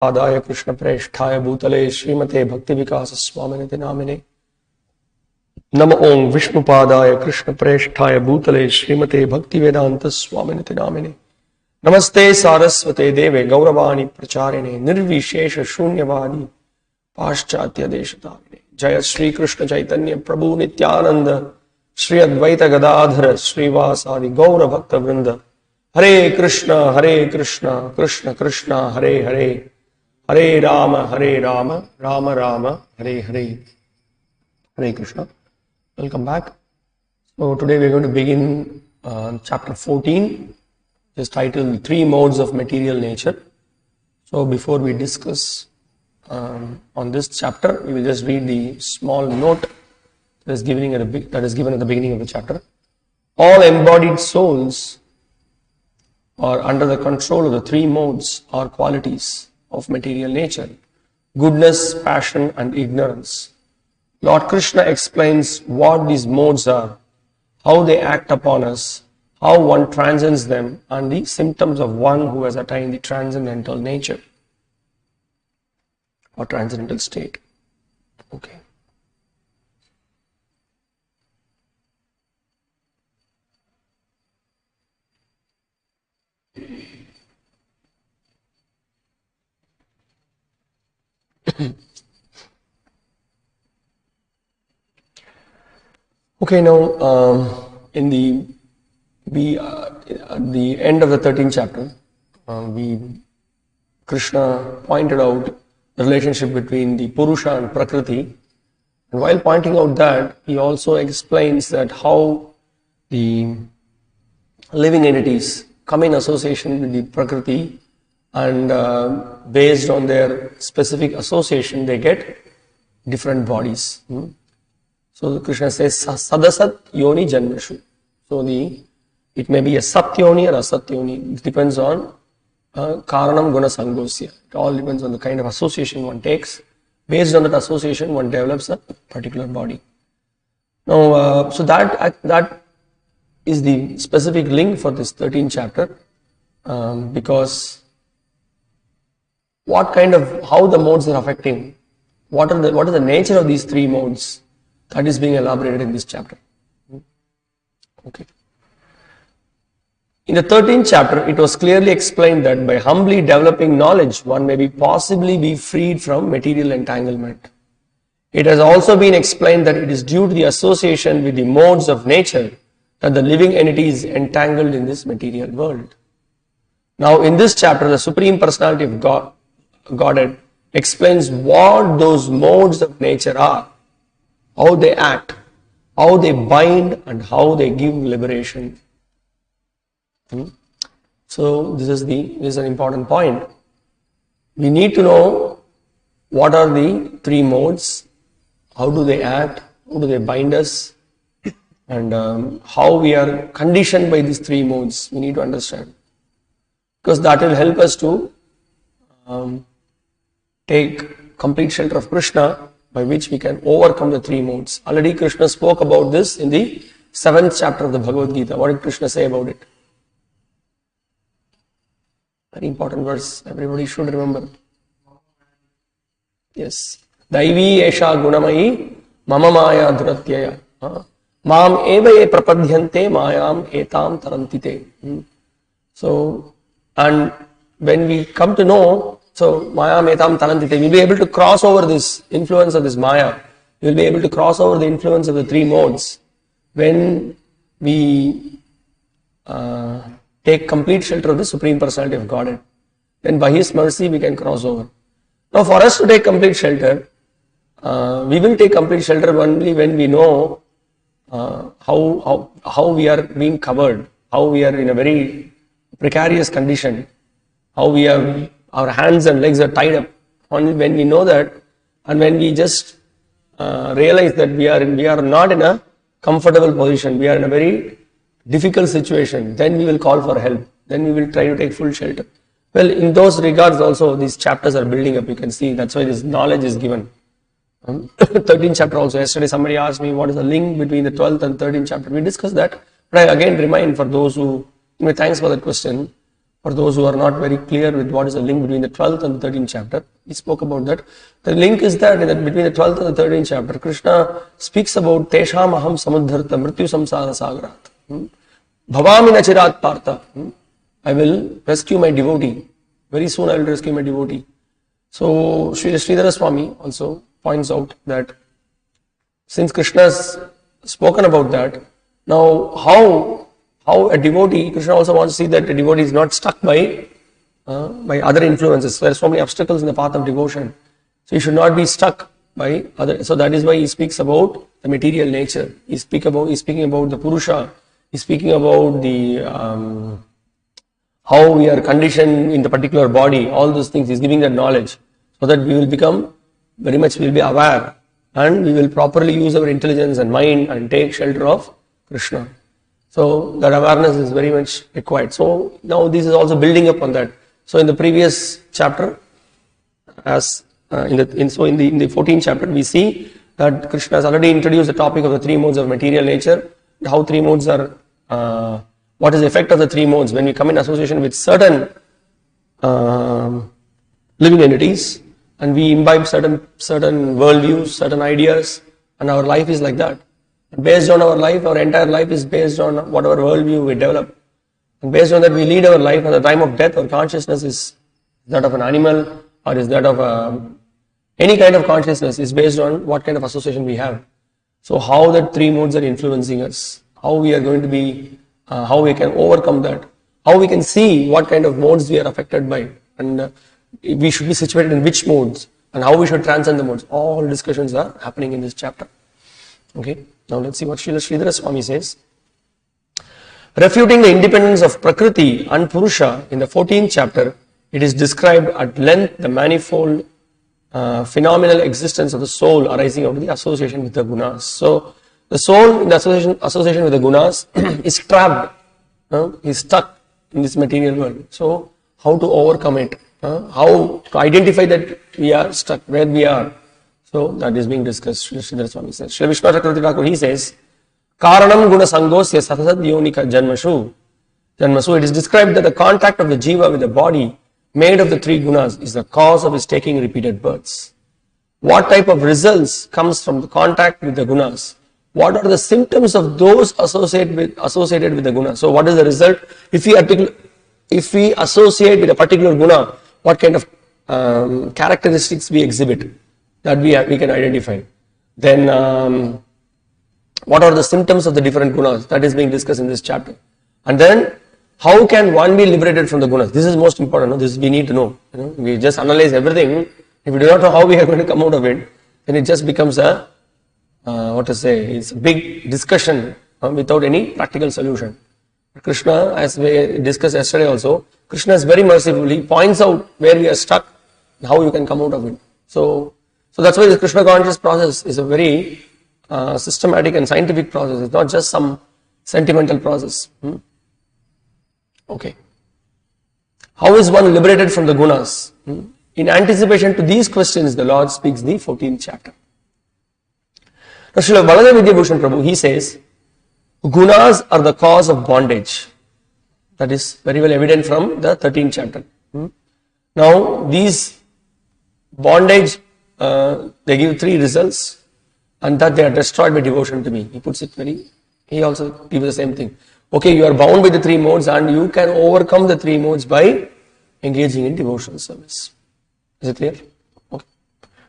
आदाय कृष्ण प्रेष्ठाय भूतले श्रीमते भक्ति विकास स्वामिनिति नामिने नम ओं विष्णुपादाय कृष्ण प्रेष्ठाय भूतले श्रीमते भक्ति वेदांत स्वामिनिति नामिने नमस्ते सारस्वते देवे गौरवाणी प्रचारिणे निर्विशेष शून्यवादी पाश्चात्य देशतारिणे जय श्री कृष्ण चैतन्य प्रभु नित्यानंद श्री अद्वैत गदाधर श्रीवासादि गौर भक्त वृंद हरे Krishna Krishna Krishna Hare Hare Hare Ram Ram Ram Hare Hare. Hare Krishna. Welcome back. So today we are going to begin chapter 14, which is titled Three Modes of Material Nature. So before we discuss on this chapter, we will just read the small note that is given at the beginning of the chapter. All embodied souls are under the control of the three modes or qualities of material nature: goodness, passion and ignorance. Lord Krishna explains what these modes are, how they act upon us, how one transcends them, and the symptoms of one who has attained the transcendental nature or transcendental state. Okay. Okay, now in the at the end of the 13th chapter, Krishna pointed out the relationship between the Purusha and Prakriti, and while pointing out that, he also explains that how the living entities come in association with the Prakriti, and based on their specific association, they get different bodies. So Krishna says, Sadasat Yoni Janmashu. So it may be a Sat Yoni or a Asat Yoni. It depends on Karanam Guna Sangosya. It all depends on the kind of association one takes. Based on that association, one develops a particular body. Now, so that is the specific link for this 13th chapter, because how the modes are affecting, what is the nature of these three modes, that is being elaborated in this chapter. Okay. In the 13th chapter, it was clearly explained that by humbly developing knowledge, one may possibly be freed from material entanglement. It has also been explained that it is due to the association with the modes of nature that the living entity is entangled in this material world. Now, in this chapter, the Supreme Personality of Godhead explains what those modes of nature are, how they act, how they bind, and how they give liberation. So this is an important point. We need to know what are the three modes, how do they act, how do they bind us, and how we are conditioned by these three modes. We need to understand, because that will help us to take complete shelter of Krishna, by which we can overcome the three modes. Already Krishna spoke about this in the 7th chapter of the Bhagavad Gita. What did Krishna say about it? Very important verse. Everybody should remember. Yes. Daivi esha gunamayi mama maya dhuratyaya. Mam eva ye prapadhyante mayam etam tarantite. So, and when we come to know, so Maya Metam Talantite, we'll be able to cross over this influence of this Maya. We'll be able to cross over the influence of the three modes when we take complete shelter of the Supreme Personality of Godhead. Then by His mercy we can cross over. Now for us to take complete shelter, we will take complete shelter only when we know how we are being covered, how we are in a very precarious condition, how our hands and legs are tied up. Only when we know that, and when we just realize that we are not in a comfortable position, we are in a very difficult situation, then we will call for help. Then we will try to take full shelter. Well, in those regards also, these chapters are building up. You can see that's why this knowledge is given. 13th chapter also. Yesterday somebody asked me what is the link between the 12th and 13th chapter. We discussed that, but I again remind for those who, thanks for that question. For those who are not very clear with what is the link between the 12th and the 13th chapter, we spoke about that. The link is that between the 12th and the 13th chapter, Krishna speaks about Tesham aham samudharta mrityu samsara sagarat. Bhavami nachirat partha. I will rescue my devotee. Very soon I will rescue my devotee. So Sridhara Swami also points out that since Krishna has spoken about that, now how a devotee, Krishna also wants to see that a devotee is not stuck by other influences. There are so many obstacles in the path of devotion. So he should not be stuck by other. So that is why he speaks about the material nature. He's speaking about the Purusha. He's speaking about the how we are conditioned in the particular body. All those things. He's giving that knowledge so that we will become very much. We will be aware and we will properly use our intelligence and mind and take shelter of Krishna. So that awareness is very much required. So now this is also building up on that. So in the previous chapter, as in the 14th chapter, we see that Krishna has already introduced the topic of the three modes of material nature, how three modes are, what is the effect of the three modes when we come in association with certain living entities, and we imbibe certain worldviews, certain ideas, and our life is like that. Based on our life, our entire life is based on whatever worldview we develop. And based on that, we lead our life. At the time of death, our consciousness is that of an animal, or is that of any kind of consciousness is based on what kind of association we have. So how that three modes are influencing us, how we are going to be, how we can overcome that, how we can see what kind of modes we are affected by, and we should be situated in which modes, and how we should transcend the modes. All discussions are happening in this chapter. Okay, now let's see what Sridhara Swami says. Refuting the independence of Prakriti and Purusha, in the 14th chapter, it is described at length the manifold phenomenal existence of the soul arising out of the association with the gunas. So the soul in the association with the gunas is trapped, is stuck in this material world. So how to overcome it? How to identify that we are stuck, where we are? So that is being discussed. Sridhara Swami says. Srila Vishnu Chakravarti Thakur, he says, Karanam guna sangosya satasad yonika janmashu. It is described that the contact of the jiva with the body made of the three gunas is the cause of his taking repeated births. What type of results comes from the contact with the gunas? What are the symptoms of those associated with the gunas? So what is the result? If we associate with a particular guna, what kind of characteristics we exhibit, that we can identify. Then what are the symptoms of the different gunas? That is being discussed in this chapter. And then how can one be liberated from the gunas? This is most important. This we need to know. We just analyze everything. If we do not know how we are going to come out of it, then it just becomes it's a big discussion without any practical solution. Krishna, as we discussed yesterday also, Krishna is very mercifully points out where we are stuck and how you can come out of it. So that's why the Krishna conscious process is a very systematic and scientific process. It's not just some sentimental process. Okay. How is one liberated from the gunas? In anticipation to these questions, the Lord speaks the 14th chapter. Now, Srila Baladev Vidyabhushan Prabhu, he says, gunas are the cause of bondage. That is very well evident from the 13th chapter. Now, these bondage, they give three results, and that they are destroyed by devotion to me. He puts it he also gives the same thing. Okay, you are bound by the three modes and you can overcome the three modes by engaging in devotional service. Is it clear? Okay.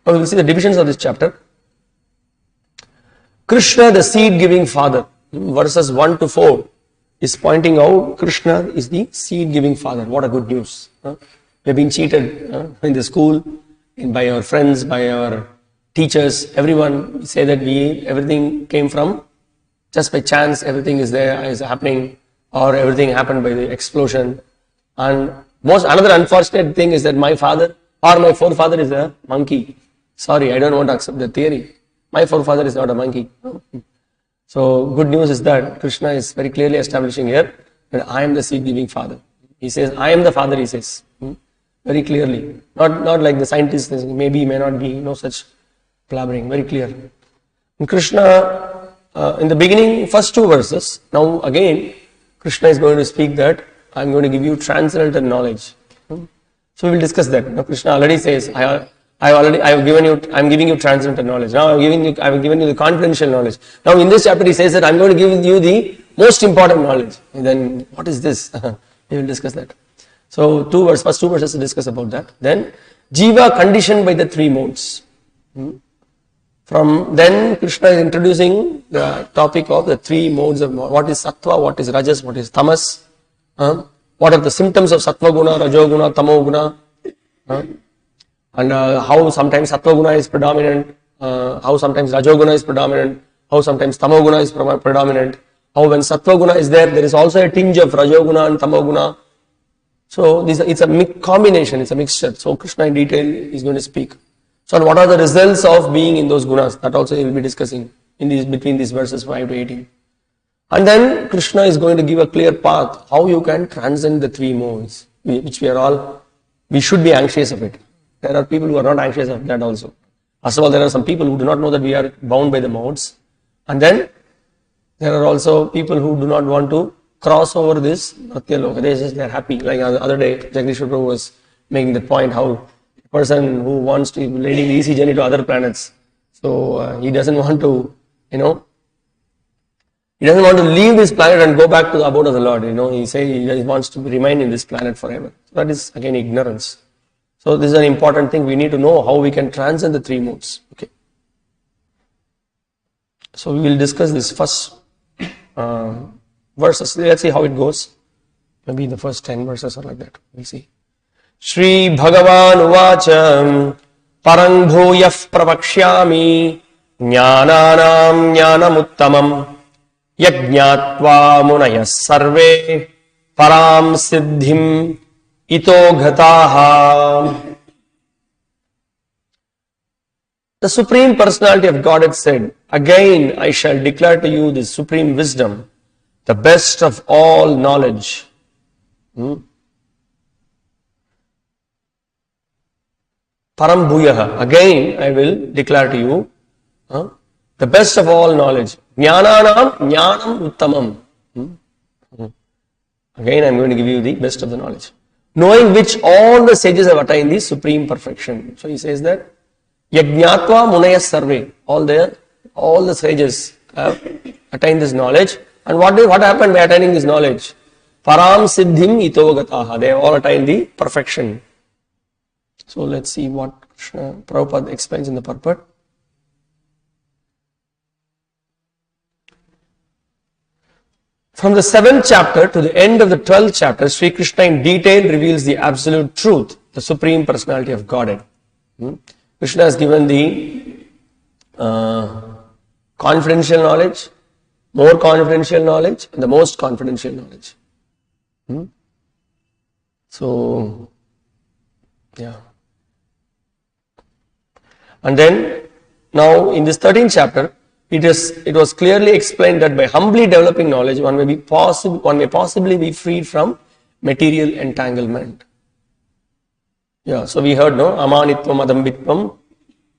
Now we will see the divisions of this chapter. Krishna, the seed-giving father, verses 1 to 4, is pointing out Krishna is the seed-giving father. What a good news. We have been cheated in the school, by our friends, by our teachers, everyone say that everything came from just by chance, everything is happening, or everything happened by the explosion. And another unfortunate thing is that my father or my forefather is a monkey. Sorry, I don't want to accept the theory. My forefather is not a monkey. So good news is that Krishna is very clearly establishing here that I am the seed-giving father. He says, I am the father, he says. Very clearly. Not like the scientists, maybe, may not be, no such blabbering. Very clear. And Krishna, in the beginning, first two verses, now again, Krishna is going to speak that I'm going to give you transcendental knowledge. So we will discuss that. Now Krishna already says, I'm giving you transcendental knowledge. Now I've given you the confidential knowledge. Now in this chapter he says that I'm going to give you the most important knowledge. And then what is this? We will discuss that. So first two verses to discuss about that. Then Jiva conditioned by the three modes. From then Krishna is introducing the topic of the three modes of what is sattva, what is rajas, what is tamas. What are the symptoms of sattva guna, rajo guna, tamo guna. And how sometimes sattva guna is predominant, how sometimes rajo guna is predominant, how sometimes tamo guna is predominant, how when sattva guna is there is also a tinge of rajo guna and tamo guna. So it's a combination, it's a mixture. So Krishna in detail is going to speak. So what are the results of being in those gunas? That also he will be discussing between these verses 5 to 18. And then Krishna is going to give a clear path how you can transcend the three modes, which we should be anxious of it. There are people who are not anxious of that also. First of all, there are some people who do not know that we are bound by the modes. And then there are also people who do not want to cross over this Natya Loka. They are happy. Like the other day, Jagdishwar Prabhu was making the point how a person who wants to be leading the easy journey to other planets. So he doesn't want to, he doesn't want to leave this planet and go back to the abode of the Lord. He says he wants to remain in this planet forever. So that is again ignorance. So this is an important thing. We need to know how we can transcend the three modes. Okay. So we will discuss this first verses. Let's see how it goes. Maybe the first 10 verses or like that. We'll see. Shri Bhagavan Uvacha Parang Bhuyaf Pravakshyami Jnananam Jnanamuttamam Yajñātvā munayas sarve param siddhim ito ghataha. The Supreme Personality of Godhead said, again I shall declare to you the supreme wisdom, the best of all knowledge. Param bhuyaha. Again I will declare to you the best of all knowledge. Jnananam jnanam uttamam. Again I am going to give you the best of the knowledge. Knowing which all the sages have attained the supreme perfection. So he says that Yajñātvā munayas sarve. All the sages have attained this knowledge. And what happened by attaining this knowledge? Param siddhim ito gataha. They have all attained the perfection. So let's see what Krishna Prabhupada explains in the purport. From the 7th chapter to the end of the 12th chapter, Sri Krishna in detail reveals the absolute truth, the Supreme Personality of Godhead. Krishna has given the confidential knowledge, more confidential knowledge, and the most confidential knowledge. So, yeah. And then, now in this 13th chapter, it was clearly explained that by humbly developing knowledge, one may possibly be freed from material entanglement. Yeah, so we heard, amanitvam, adambitvam,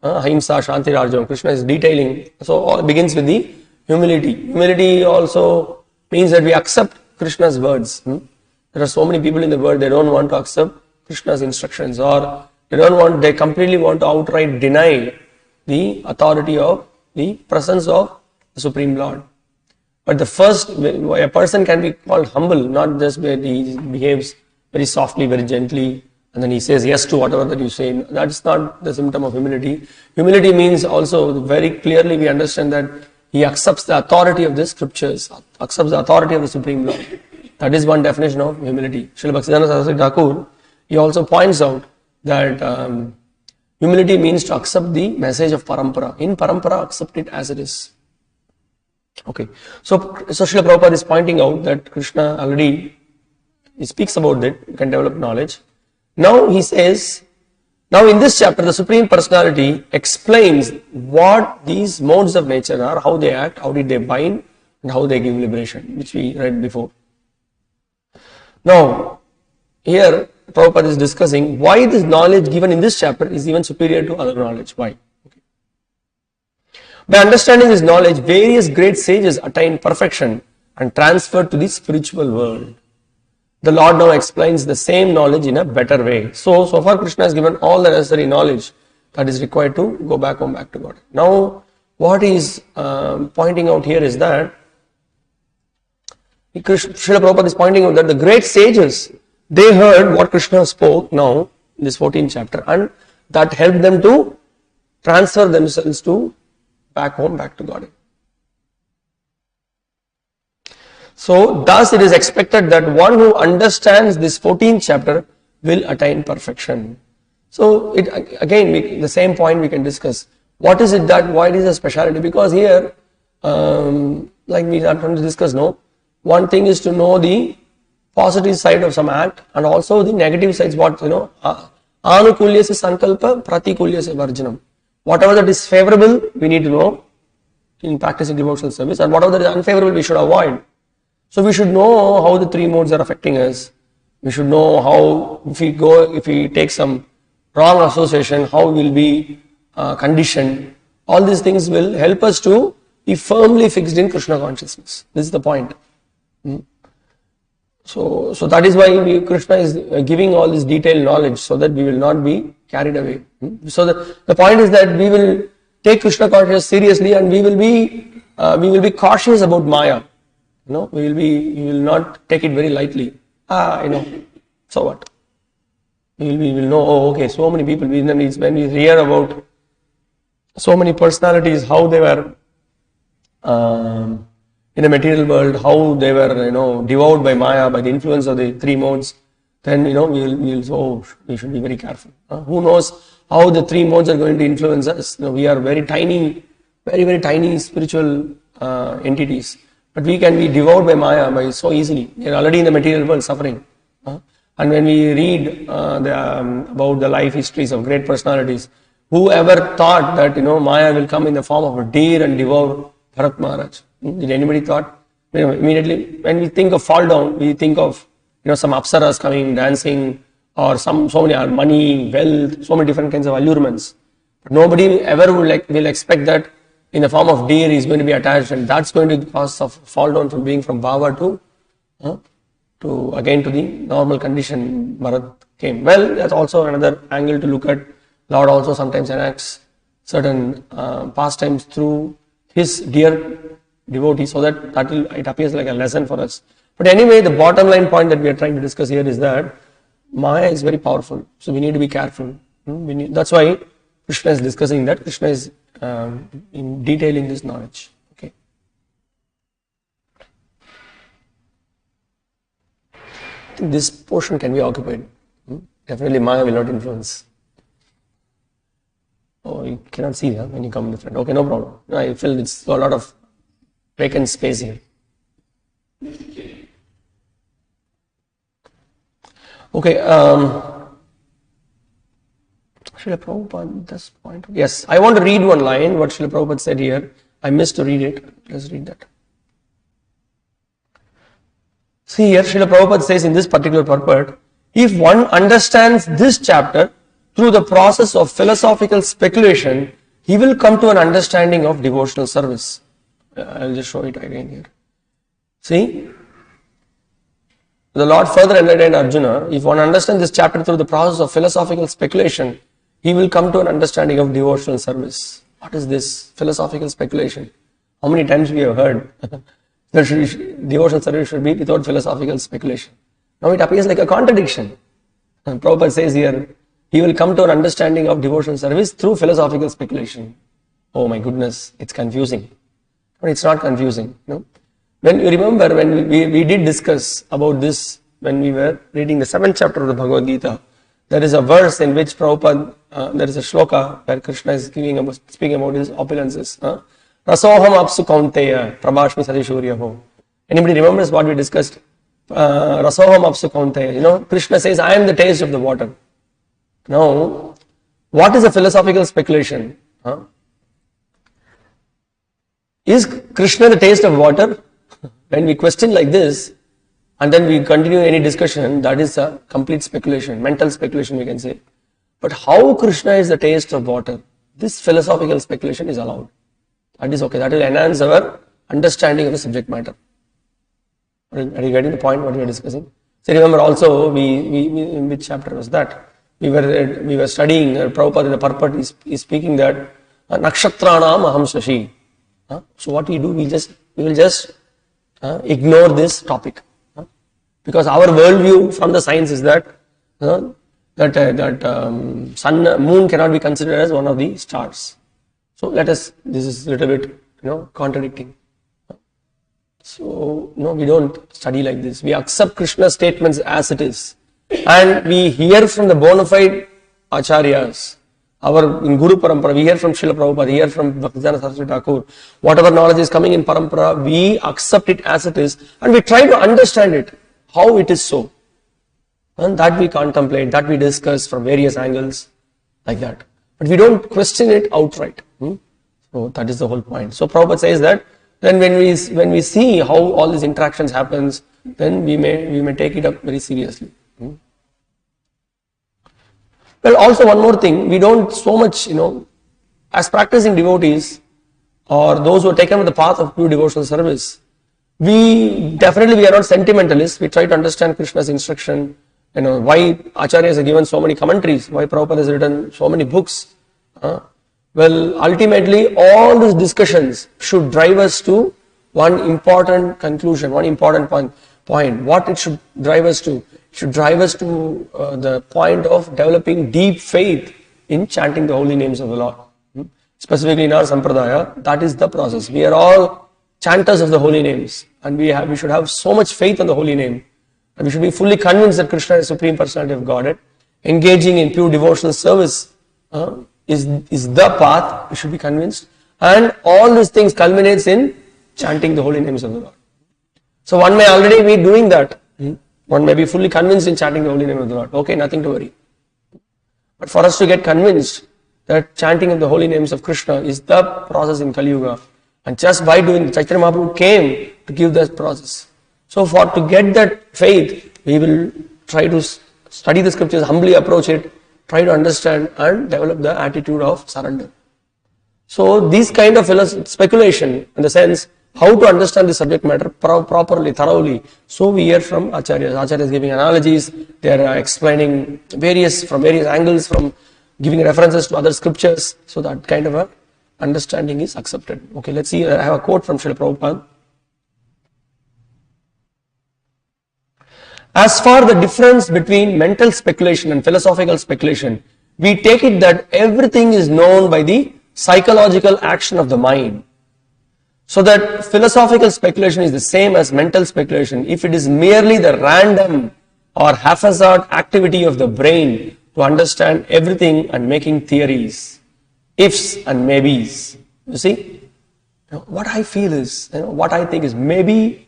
ahimsa, shanti, rajam. Krishna is detailing. So all begins with the humility. Humility also means that we accept Krishna's words. There are so many people in the world, they don't want to accept Krishna's instructions, or they completely want to outright deny the authority of the presence of the Supreme Lord. But the first, a person can be called humble, not just where he behaves very softly, very gently, and then he says yes to whatever that you say. That's not the symptom of humility. Humility means also very clearly we understand that he accepts the authority of the scriptures, accepts the authority of the Supreme Lord. That is one definition of humility. Srila Bhakti-siddhanta Saraswati Thakur, he also points out that humility means to accept the message of parampara. In parampara, accept it as it is. Okay. So Srila Prabhupada is pointing out that Krishna already, he speaks about that, you can develop knowledge. Now he says, now in this chapter, the Supreme Personality explains what these modes of nature are, how they act, how did they bind, and how they give liberation, which we read before. Now, here Prabhupada is discussing why this knowledge given in this chapter is even superior to other knowledge. Why? Okay. By understanding this knowledge, various great sages attained perfection and transferred to the spiritual world. the Lord now explains the same knowledge in a better way. So far Krishna has given all the necessary knowledge that is required to go back home, back to God. Now, what he is pointing out here is that Srila Prabhupada is pointing out that the great sages, they heard what Krishna spoke now in this 14th chapter, and that helped them to transfer themselves to back home, back to God. So, thus it is expected that one who understands this 14th chapter will attain perfection. So, the same point we can discuss. What is it that, why it is a speciality? Because here, like we are going to discuss now, one thing is to know the positive side of some act and also the negative sides, anukulyasya sankalpa pratikulyasya varjanam. Whatever that is favorable, we need to know in practicing devotional service, and whatever that is unfavorable, we should avoid. So we should know how the three modes are affecting us. We should know how, if we take some wrong association, how we will be conditioned. All these things will help us to be firmly fixed in Krishna consciousness. This is the point. So that is why Krishna is giving all this detailed knowledge, so that we will not be carried away. So the point is that we will take Krishna consciousness seriously, and we will be cautious about Maya. We will not take it very lightly. So what? We will know, okay, so many people, when we hear about so many personalities, how they were in the material world, how they were, devoured by Maya, by the influence of the three modes, then, we should be very careful. Who knows how the three modes are going to influence us? We are very tiny, very, very tiny spiritual entities. But we can be devoured by Maya so easily. We are already in the material world suffering. And when we read about the life histories of great personalities, whoever thought that Maya will come in the form of a deer and devour Bharat Maharaj? Did anybody thought? Immediately when we think of fall down, we think of some apsaras coming, dancing, or so many money, wealth, so many different kinds of allurements. But nobody ever will expect that in the form of deer is going to be attached, and that's going to cause of fall down from being from Bhava to the normal condition Bharat came. Well, that's also another angle to look at. Lord also sometimes enacts certain pastimes through his dear devotees, so that it appears like a lesson for us. But anyway, the bottom line point that we are trying to discuss here is that Maya is very powerful, so we need to be careful. That's why Krishna is discussing that. Krishna is in detailing this knowledge. Okay. I think this portion can be occupied. Definitely Maya will not influence. Oh, you cannot see that when you come in the front. Okay, no problem. I feel it's a lot of vacant space here. Okay, Srila Prabhupada, this point. Yes, I want to read one line, what Srila Prabhupada said here. I missed to read it. Let's read that. See here, Srila Prabhupada says in this particular purport, if one understands this chapter through the process of philosophical speculation, he will come to an understanding of devotional service. I'll just show it again here. See, the Lord further enlightened Arjuna, if one understands this chapter through the process of philosophical speculation, he will come to an understanding of devotional service. What is this philosophical speculation? How many times we have heard that devotional service should be without philosophical speculation? Now it appears like a contradiction. And Prabhupada says here, he will come to an understanding of devotional service through philosophical speculation. Oh my goodness, it's confusing. But it's not confusing. When you remember, when we did discuss about this, when we were reading the 7th chapter of the Bhagavad Gita, there is a verse in which Prabhupada, there is a shloka where Krishna is speaking about his opulences. Rasoham apsu kaunteya prabhashmi sadishuryaho. Anybody remembers what we discussed? Rasoham apsu kaunteya. Krishna says, I am the taste of the water. Now, what is a philosophical speculation? Is Krishna the taste of water? When we question like this, and then we continue any discussion, that is a complete speculation, mental speculation we can say. But how Krishna is the taste of water? This philosophical speculation is allowed. That is okay. That will enhance our understanding of the subject matter. Are you getting the point what we are discussing? So remember also, we in which chapter was that? We were studying, Prabhupada in the purport is speaking that Nakshatra-nam aham shashi. So what we do, we will just ignore this topic. Because our worldview from the science is that sun, moon cannot be considered as one of the stars. So this is a little bit, contradicting. So, we don't study like this. We accept Krishna's statements as it is. And we hear from the bona fide acharyas. In Guru Parampara, we hear from Srila Prabhupada, we hear from Bhakti-śāstra Saraswati Thakur. Whatever knowledge is coming in Parampara, we accept it as it is and we try to understand it, how it is so. And that we contemplate, that we discuss from various angles, like that. But we don't question it outright. So that is the whole point. So Prabhupada says that then when we see how all these interactions happens, then we may take it up very seriously. Well, also one more thing, we don't so much, as practicing devotees or those who are taken with the path of pure devotional service, we are not sentimentalists. We try to understand Krishna's instruction, why acharyas have given so many commentaries, why Prabhupada has written so many books. Well, ultimately, all these discussions should drive us to one important conclusion, one important point. What it should drive us to? It should drive us to the point of developing deep faith in chanting the holy names of the Lord. Specifically in our Sampradaya, that is the process. We are all chanters of the holy names, and we should have so much faith in the holy name, and we should be fully convinced that Krishna is Supreme Personality of Godhead. Engaging in pure devotional service is the path, we should be convinced, and all these things culminates in chanting the holy names of the Lord. So one may already be doing that. One may be fully convinced in chanting the holy name of the Lord. Okay, nothing to worry. But for us to get convinced that chanting of the holy names of Krishna is the process in Kali Yuga, and just by doing, Chaitanya Mahaprabhu came to give that process. So to get that faith, we will try to study the scriptures, humbly approach it, try to understand and develop the attitude of surrender. So these kind of speculation, in the sense, how to understand the subject matter properly, thoroughly. So we hear from acharyas. Acharyas giving analogies, they are explaining from various angles, from giving references to other scriptures. So that kind of a understanding is accepted. Okay, let's see. I have a quote from Srila Prabhupada. As for the difference between mental speculation and philosophical speculation, we take it that everything is known by the psychological action of the mind. So that philosophical speculation is the same as mental speculation if it is merely the random or haphazard activity of the brain to understand everything and making theories, ifs and maybes. You see, what I feel is, what I think is maybe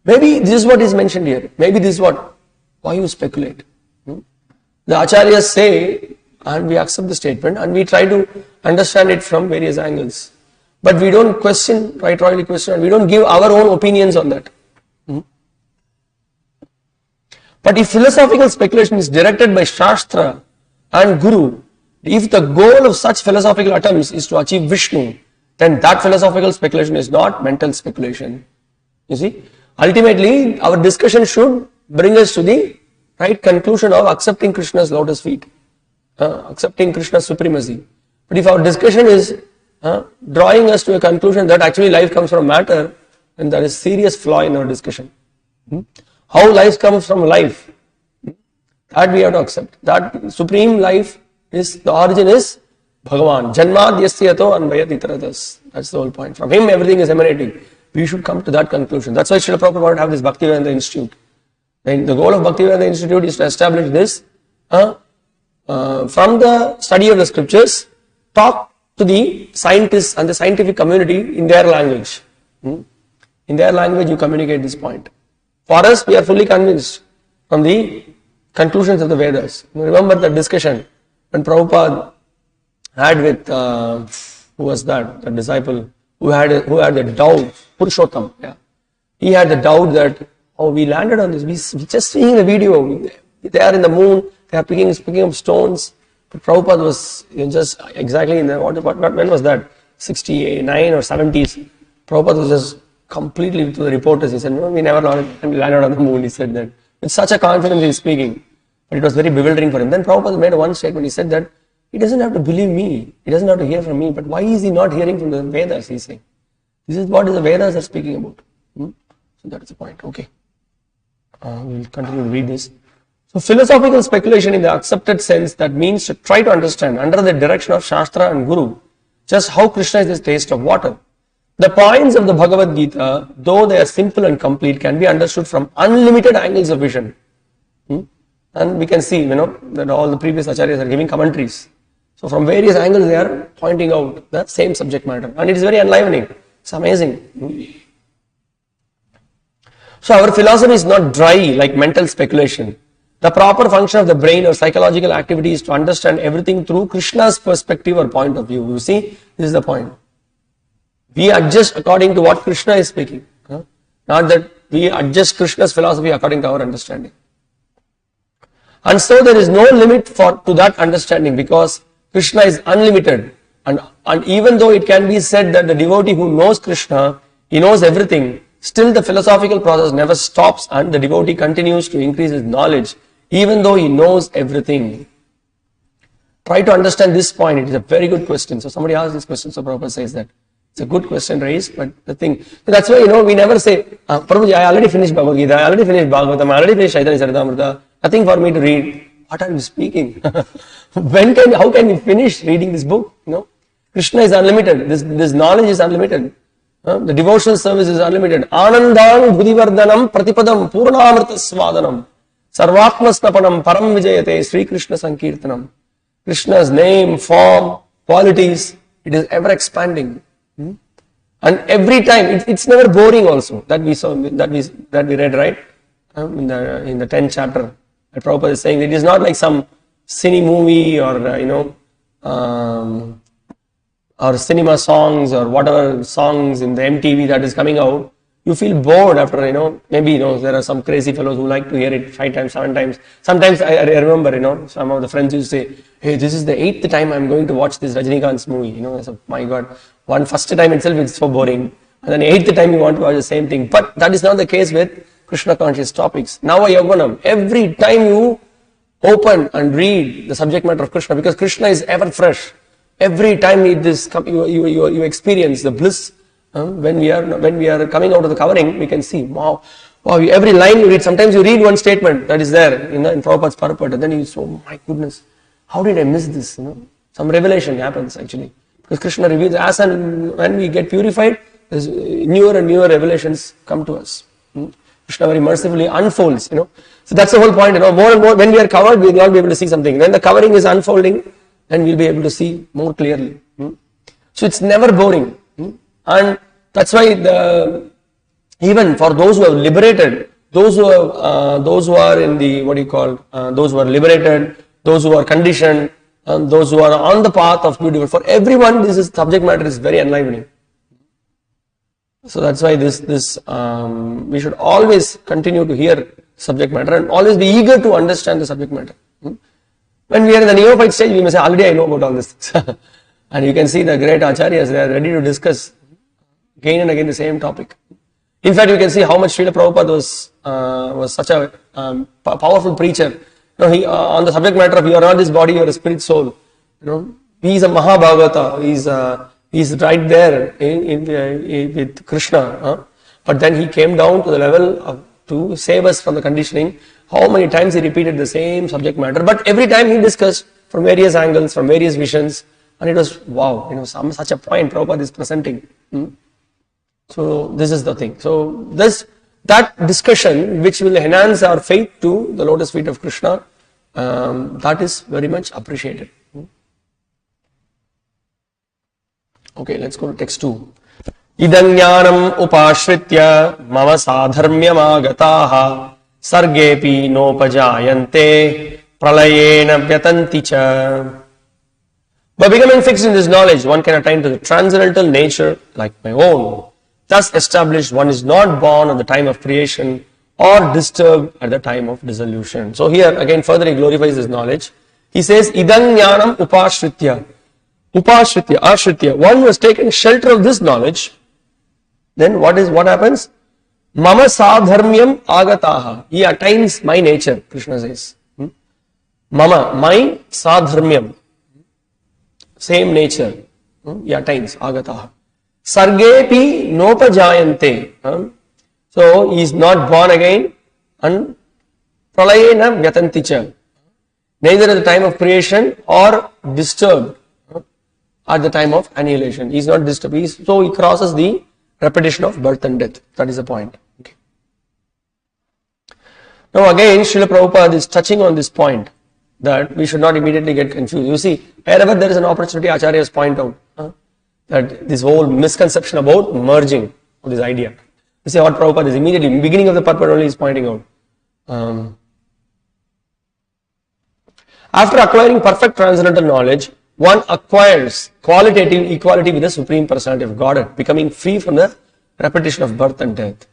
this is what is mentioned here. Maybe this is what. Why you speculate? The acharyas say, and we accept the statement, and we try to understand it from various angles. But we don't rightly question, and we don't give our own opinions on that. But if philosophical speculation is directed by Shastra and Guru, if the goal of such philosophical attempts is to achieve Vishnu, then that philosophical speculation is not mental speculation. You see, ultimately our discussion should bring us to the right conclusion of accepting Krishna's lotus feet, accepting Krishna's supremacy. But if our discussion is drawing us to a conclusion that actually life comes from matter, then there is serious flaw in our discussion. How life comes from life, that we have to accept. That supreme life is, the origin is Bhagavan. Janmad yasyato anvayat itaratas. That's the whole point. From him everything is emanating. We should come to that conclusion. That's why Srila Prabhupada wanted to have this Bhakti-vedanta Institute. And the goal of Bhakti-vedanta Institute is to establish this from the study of the scriptures, talk to the scientists and the scientific community in their language. In their language you communicate this point. For us, we are fully convinced from the conclusions of the Vedas. You remember the discussion when Prabhupada had with, who was that? The disciple who had the doubt, Purushottam. Yeah. He had the doubt that, we landed on this. We just seeing the video. They are in the moon. They are picking up stones. But Prabhupada was just exactly in the, when was that? 69 or 70s. Prabhupada was just completely to the reporters. He said, no, we never landed on the moon. He said that. With such a confidence he is speaking. But it was very bewildering for him. Then Prabhupada made one statement. He said that he doesn't have to believe me. He doesn't have to hear from me. But why is he not hearing from the Vedas, he is saying. This is what the Vedas are speaking about. So that is the point. Okay. We will continue to read this. So philosophical speculation in the accepted sense, that means to try to understand under the direction of Shastra and Guru just how Krishna is the taste of water. The points of the Bhagavad Gita, though they are simple and complete, can be understood from unlimited angles of vision. And we can see, that all the previous acharyas are giving commentaries. So from various angles they are pointing out the same subject matter. And it is very enlivening. It's amazing. So our philosophy is not dry like mental speculation. The proper function of the brain or psychological activity is to understand everything through Krishna's perspective or point of view. You see, this is the point. We adjust according to what Krishna is speaking. Not that we adjust Krishna's philosophy according to our understanding. And so there is no limit to that understanding because Krishna is unlimited. And even though it can be said that the devotee who knows Krishna, he knows everything, still the philosophical process never stops and the devotee continues to increase his knowledge even though he knows everything. Try to understand this point. It is a very good question. So somebody asked this question, so Prabhupada says that. It's a good question raised, but the thing, that's why, we never say, Prabhuji, I already finished Bhagavad Gita, I already finished Bhagavatam, I already finished Chaitanya Charitamrita, nothing for me to read. What are you speaking? How can we finish reading this book? Krishna is unlimited. This knowledge is unlimited. The devotional service is unlimited. Anandam Bhudivardhanam Pratipadam Purnamrita Svadanam Sarvatma Snapanam Param Vijayate Sri Krishna Sankirtanam. Krishna's name, form, qualities, it is ever expanding. And every time, it's never boring also. That we saw, that we read, right? In the 10th chapter. Prabhupada is saying it is not like some cine movie or, or cinema songs or whatever songs in the MTV that is coming out. You feel bored after, maybe, there are some crazy fellows who like to hear it 5 times, 7 times. Sometimes I remember, some of the friends used to say, hey, this is the 8th time I'm going to watch this Rajinikanth's movie. I said, my God, first time itself it's so boring. And then 8th time you want to watch the same thing. But that is not the case with Krishna conscious topics. Now every time you open and read the subject matter of Krishna, because Krishna is ever fresh. Every time you experience the bliss. When we are coming out of the covering, we can see, wow, every line you read, sometimes you read one statement that is there in Prabhupada's purport, and then you say, oh my goodness, how did I miss this? Some revelation happens actually. Because Krishna reveals, as and when we get purified, newer and newer revelations come to us. Krishna very mercifully unfolds, So that's the whole point, more and more, when we are covered, we will not be able to see something. When the covering is unfolding, then we will be able to see more clearly. So it's never boring. And that's why even for those who have liberated, those who are in the, those who are liberated, those who are conditioned, and those who are on the path of beautiful, for everyone this subject matter is very enlivening. So that's why we should always continue to hear subject matter and always be eager to understand the subject matter. When we are in the neophyte stage, we may say, already I know about all this. And you can see the great acharyas, they are ready to discuss again and again the same topic. In fact, you can see how much Srila Prabhupada was such a powerful preacher. He on the subject matter of you are not this body, you are a spirit soul. He is a Mahabhagavata. He's right there with Krishna. But then he came down to the level to save us from the conditioning. How many times he repeated the same subject matter, but every time he discussed from various angles, from various visions, and it was wow, such a point Prabhupada is presenting. So this is the thing. So that discussion which will enhance our faith to the lotus feet of Krishna, that is very much appreciated. Okay, let's go to text 2. Idanyānam upāshritya mama sādharmyam āgataha sargepi nopajayante pralayena vyatanti cha. By becoming fixed in this knowledge, one can attain to the transcendental nature like my own. Thus established, one is not born at the time of creation or disturbed at the time of dissolution. So here again further he glorifies his knowledge. He says, Idam jnanam upashritya. Upashritya, ashritya. One who has taken shelter of this knowledge, then what happens? Mama sadharmyam agataha. He attains my nature, Krishna says. Mama, my sadharmyam. Same nature. He attains, agataha. Sargepi nopajayante. So he is not born again and pralayena vyatanticha. Neither at the time of creation or disturbed at the time of annihilation. He is not disturbed. So he crosses the repetition of birth and death. That is the point. Okay. Now again, Srila Prabhupada is touching on this point that we should not immediately get confused. You see, wherever there is an opportunity, Acharyas point out that this whole misconception about merging of this idea. You see what Prabhupada is immediately, in the beginning of the purport only is pointing out. After acquiring perfect transcendental knowledge, one acquires qualitative equality with the Supreme Personality of Godhead, becoming free from the repetition of birth and death.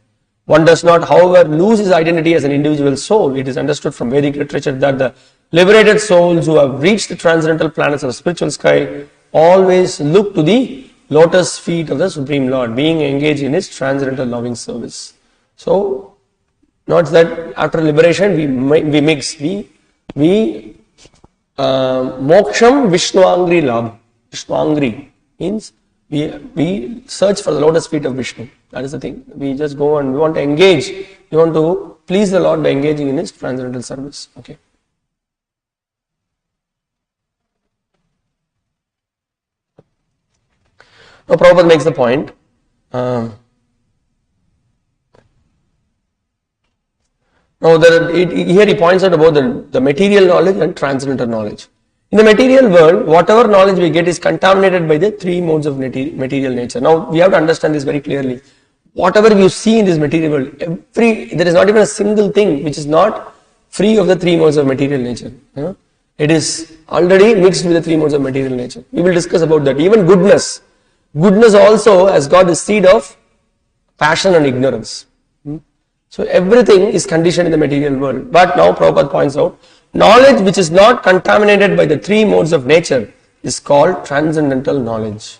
One does not, however, lose his identity as an individual soul. It is understood from Vedic literature that the liberated souls who have reached the transcendental planets of the spiritual sky always look to the lotus feet of the Supreme Lord, being engaged in his transcendental loving service. So, not that after liberation we mix, we moksham Vishnuangri love. Vishnuangri means we search for the lotus feet of Vishnu. That is the thing. We just go and we want to engage. We want to please the Lord by engaging in his transcendental service. Okay. Now Prabhupada makes the point. Now here he points out about the material knowledge and transcendental knowledge. In the material world, whatever knowledge we get is contaminated by the three modes of material nature. Now we have to understand this very clearly. Whatever you see in this material world, there is not even a single thing which is not free of the three modes of material nature. It is already mixed with the three modes of material nature. We will discuss about that. Even goodness also has got the seed of passion and ignorance. So everything is conditioned in the material world. But now Prabhupada points out, knowledge which is not contaminated by the three modes of nature is called transcendental knowledge.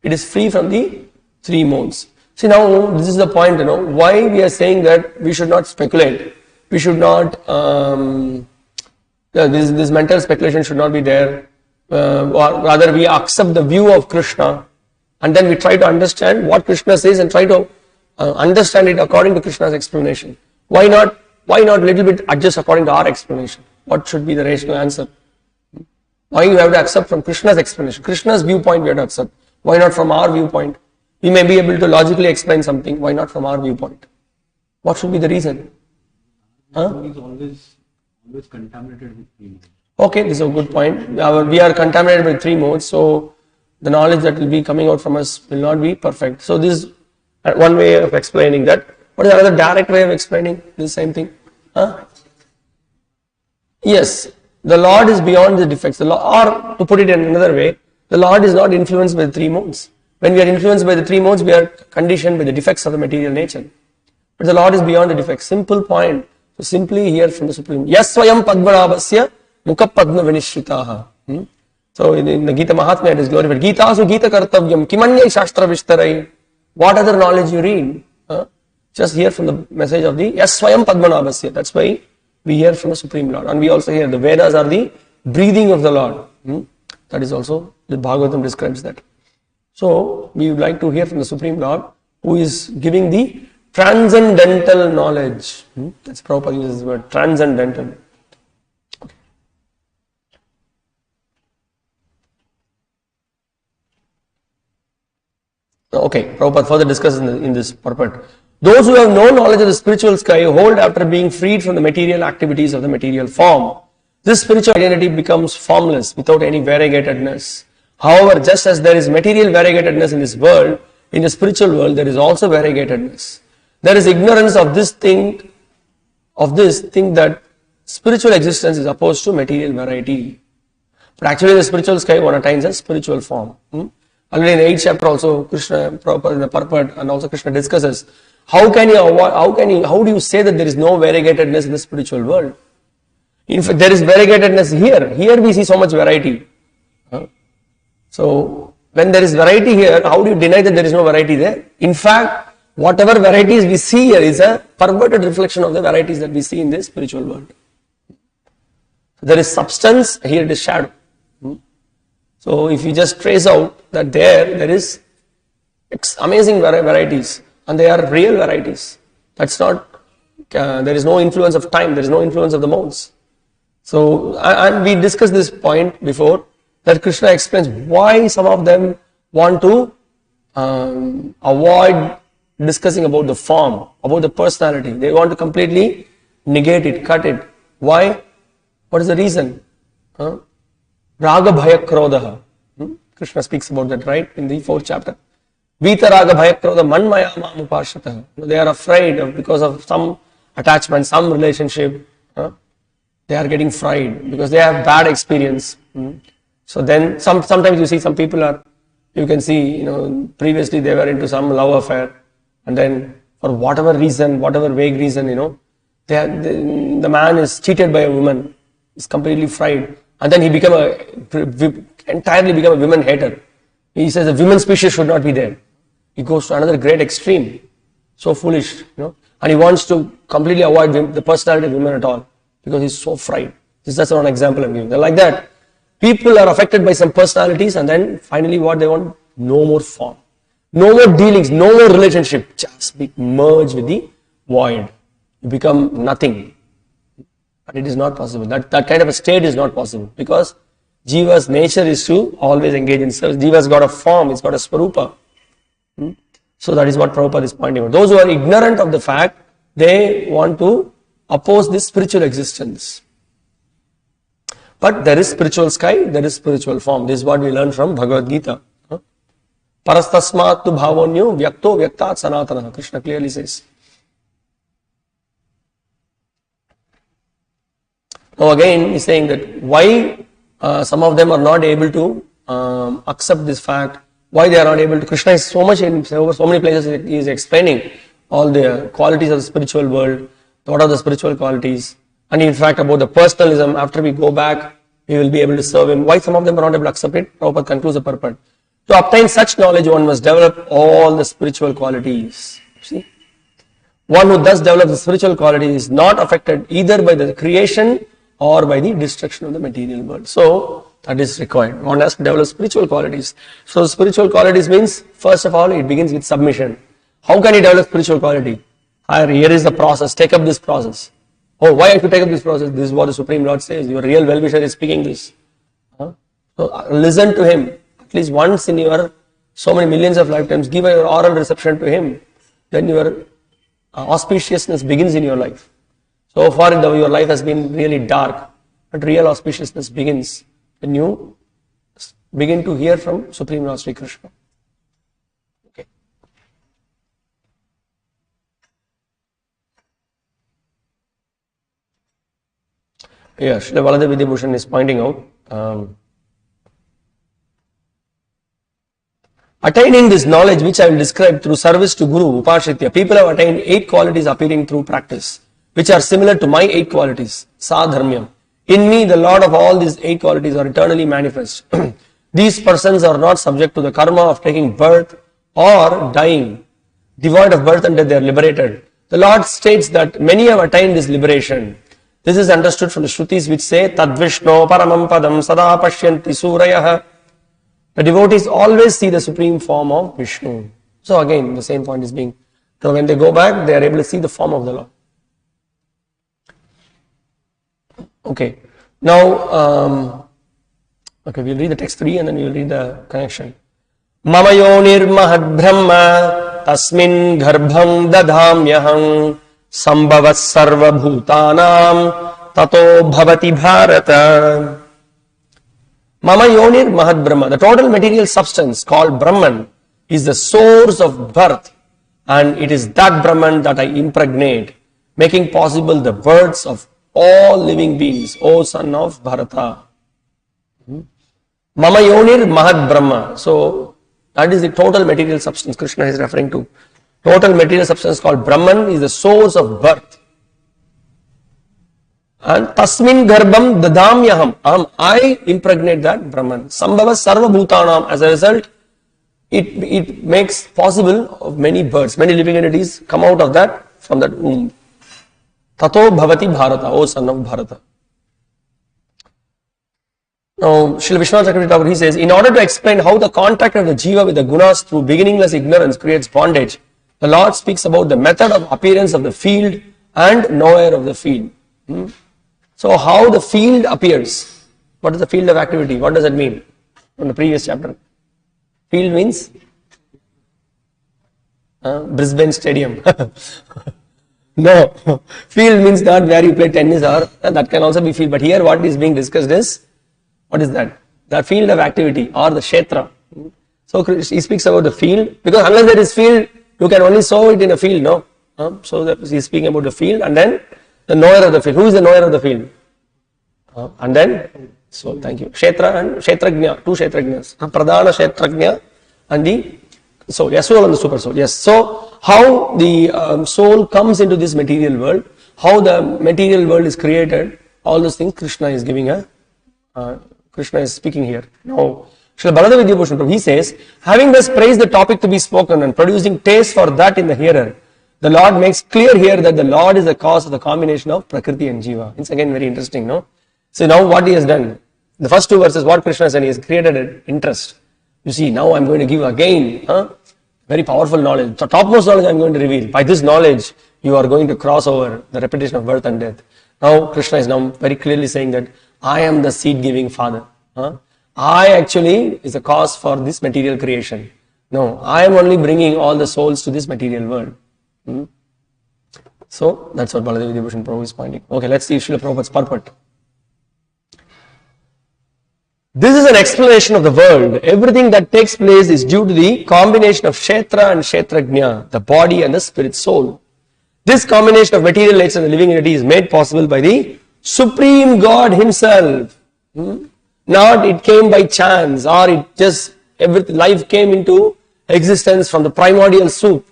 It is free from the three modes. See, now this is the point, why we are saying that we should not speculate. We should not, this mental speculation should not be there. Or rather we accept the view of Krishna and then we try to understand what Krishna says and try to understand it according to Krishna's explanation. Why not little bit adjust according to our explanation? What should be the rational answer? Why you have to accept from Krishna's explanation? Krishna's viewpoint we have to accept. Why not from our viewpoint? We may be able to logically explain something. Why not from our viewpoint? What should be the reason? Is always contaminated with three modes. Okay, this is a good point. We are contaminated with three modes, so the knowledge that will be coming out from us will not be perfect. So this is one way of explaining that. What is another direct way of explaining this same thing? Yes, the Lord is beyond the defects. Or to put it in another way, the Lord is not influenced by the three modes. When we are influenced by the three modes, we are conditioned by the defects of the material nature. But the Lord is beyond the defects. Simple point. So simply hear from the Supreme. Yasvayam padmanabhasya mukha padma vinishritaha. So in the Gita Mahatmya it is glorified. Gita su Gita kartavyam kimanyai shastra vishtarai. What other knowledge you read? Just hear from the message of the Yasvayam padmanabhasya. That's why we hear from the Supreme Lord. And we also hear the Vedas are the breathing of the Lord. That is also, the Bhagavatam describes that. So we would like to hear from the Supreme Lord who is giving the transcendental knowledge. That's Prabhupada uses the word transcendental. Okay, Prabhupada further discusses in this purport. Those who have no knowledge of the spiritual sky hold after being freed from the material activities of the material form. This spiritual identity becomes formless without any variegatedness. However, just as there is material variegatedness in this world, in the spiritual world there is also variegatedness. There is ignorance of this thing that spiritual existence is opposed to material variety. But actually the spiritual sky one attains a spiritual form. Already in the 8th chapter also Krishna, Prabhupada in the purport and also Krishna discusses how do you say that there is no variegatedness in the spiritual world? In fact, there is variegatedness here. Here we see so much variety. So when there is variety here, how do you deny that there is no variety there? In fact, whatever varieties we see here is a perverted reflection of the varieties that we see in this spiritual world. There is substance, here it is shadow. So if you just trace out that there is amazing varieties, and they are real varieties. That's not, there is no influence of time, there is no influence of the modes. So, and we discussed this point before, that Krishna explains why some of them want to avoid discussing about the form, about the personality. They want to completely negate it, cut it. Why? What is the reason? Raga Bhaya Krodha. Krishna speaks about that, right, in the 4th chapter. Vita Raga Bhaya Krodha Manmaya Mamupashata. They are afraid of, because of some attachment, some relationship. They are getting fried because they have bad experience. So then sometimes you see some people are, you can see, previously they were into some love affair, and then for whatever reason, whatever vague reason, the man is cheated by a woman, is completely fried, and then he entirely become a women hater. He says the women species should not be there. He goes to another great extreme, so foolish, and he wants to completely avoid the personality of women at all because he's so fried. This is just one example I'm giving. They're like that. People are affected by some personalities, and then finally what they want? No more form. No more dealings, no more relationship. Just be merged with the void. You become nothing. But it is not possible. That kind of a state is not possible, because Jiva's nature is to always engage in service. Jiva's got a form, it's got a swarupa. So that is what Prabhupada is pointing out. Those who are ignorant of the fact, they want to oppose this spiritual existence. But there is spiritual sky, there is spiritual form. This is what we learn from Bhagavad Gita. Parastasmat tu bhavonyo vyakto vyaktat sanatana. Krishna clearly says. Now again, he's saying that why some of them are not able to accept this fact. Why they are not able to. Krishna is so much in so many places he is explaining all the qualities of the spiritual world. What are the spiritual qualities? And in fact about the personalism, after we go back, we will be able to serve him. Why some of them are not able to accept it? Prabhupada concludes the purport. To obtain such knowledge, one must develop all the spiritual qualities. See? One who thus develops the spiritual qualities is not affected either by the creation or by the destruction of the material world. So, that is required. One has to develop spiritual qualities. So, spiritual qualities means, first of all, it begins with submission. How can you develop spiritual quality? Here is the process. Take up this process. Oh, why I should take up this process? This is what the Supreme Lord says. Your real well-wisher is speaking this. So, listen to him. At least once in your so many millions of lifetimes, give your oral reception to him. Then your auspiciousness begins in your life. So far, your life has been really dark, but real auspiciousness begins when you begin to hear from Supreme Lord Sri Krishna. Okay. Yeah, Srila Baladev Vidyabhushan is pointing out, attaining this knowledge which I will describe through service to Guru, Upashritya, people have attained 8 qualities appearing through practice, which are similar to my 8 qualities, Sadharmyam. In me, the Lord of all these 8 qualities are eternally manifest. These persons are not subject to the karma of taking birth or dying. Devoid of birth and death, they are liberated. The Lord states that many have attained this liberation. This is understood from the Shrutis which say, Tadvishno paramam padam sada pashyanti surayah. The devotees always see the supreme form of Vishnu. So again, the same point is being, so when they go back, they are able to see the form of the Lord. Okay, now, okay, we'll read the text 3 and then we'll read the connection. Mama yonir mahad brahma tasmin garbham dadhamyaham sambhavas sarva bhutanam tato bhavati bharata. Mama yonir mahad brahma, the total material substance called Brahman is the source of birth, and it is that Brahman that I impregnate, making possible the births of all living beings, O son of Bharata. Mama yonir mahad Brahma. So, that is the total material substance Krishna is referring to. Total material substance called Brahman is the source of birth. And tasmin garbham dadamyaham. I impregnate that Brahman. Sambhava sarva bhutanam. As a result, it makes possible of many births, many living entities come out of that, from that womb. Tato bhavati bharata, O son of Bharata. Now, Srila Vishwanath Chakravarti, he says, in order to explain how the contact of the jiva with the gunas through beginningless ignorance creates bondage, the Lord speaks about the method of appearance of the field and knower of the field. So, how the field appears. What is the field of activity? What does that mean? From the previous chapter. Field means Brisbane Stadium. No, field means not where you play tennis, or that can also be field. But here what is being discussed is, what is that? The field of activity or the kshetra. So he speaks about the field, because unless there is field, you can only sow it in a field, no? So he is speaking about the field, and then the knower of the field. Who is the knower of the field? And then, so thank you. Kshetra and kshetrajna, two kshetrajnas. Pradhana kshetrajna and the soul. Yes, soul and the super soul. Yes. So how the soul comes into this material world, how the material world is created, all those things Krishna is giving Krishna is speaking here. Now, Srila Baladev Vidyabhushan Prabhu, he says, having thus praised the topic to be spoken and producing taste for that in the hearer, the Lord makes clear here that the Lord is the cause of the combination of Prakriti and Jiva. It's again very interesting, no? So now what he has done, the first two verses, what Krishna said, he has created an interest. You see, now I'm going to give again, very powerful knowledge. The topmost knowledge I'm going to reveal. By this knowledge, you are going to cross over the repetition of birth and death. Now, Krishna is now very clearly saying that I am the seed-giving father. I actually is the cause for this material creation. No, I am only bringing all the souls to this material world. So, that's what Baladev Vidyabhushan Prabhu is pointing. Okay, let's see Srila Prabhupada's purport. This is an explanation of the world. Everything that takes place is due to the combination of kshetra and kshetrajna, the body and the spirit soul. This combination of material lights and the living entity is made possible by the Supreme God Himself. Not it came by chance, or it just, life came into existence from the primordial soup.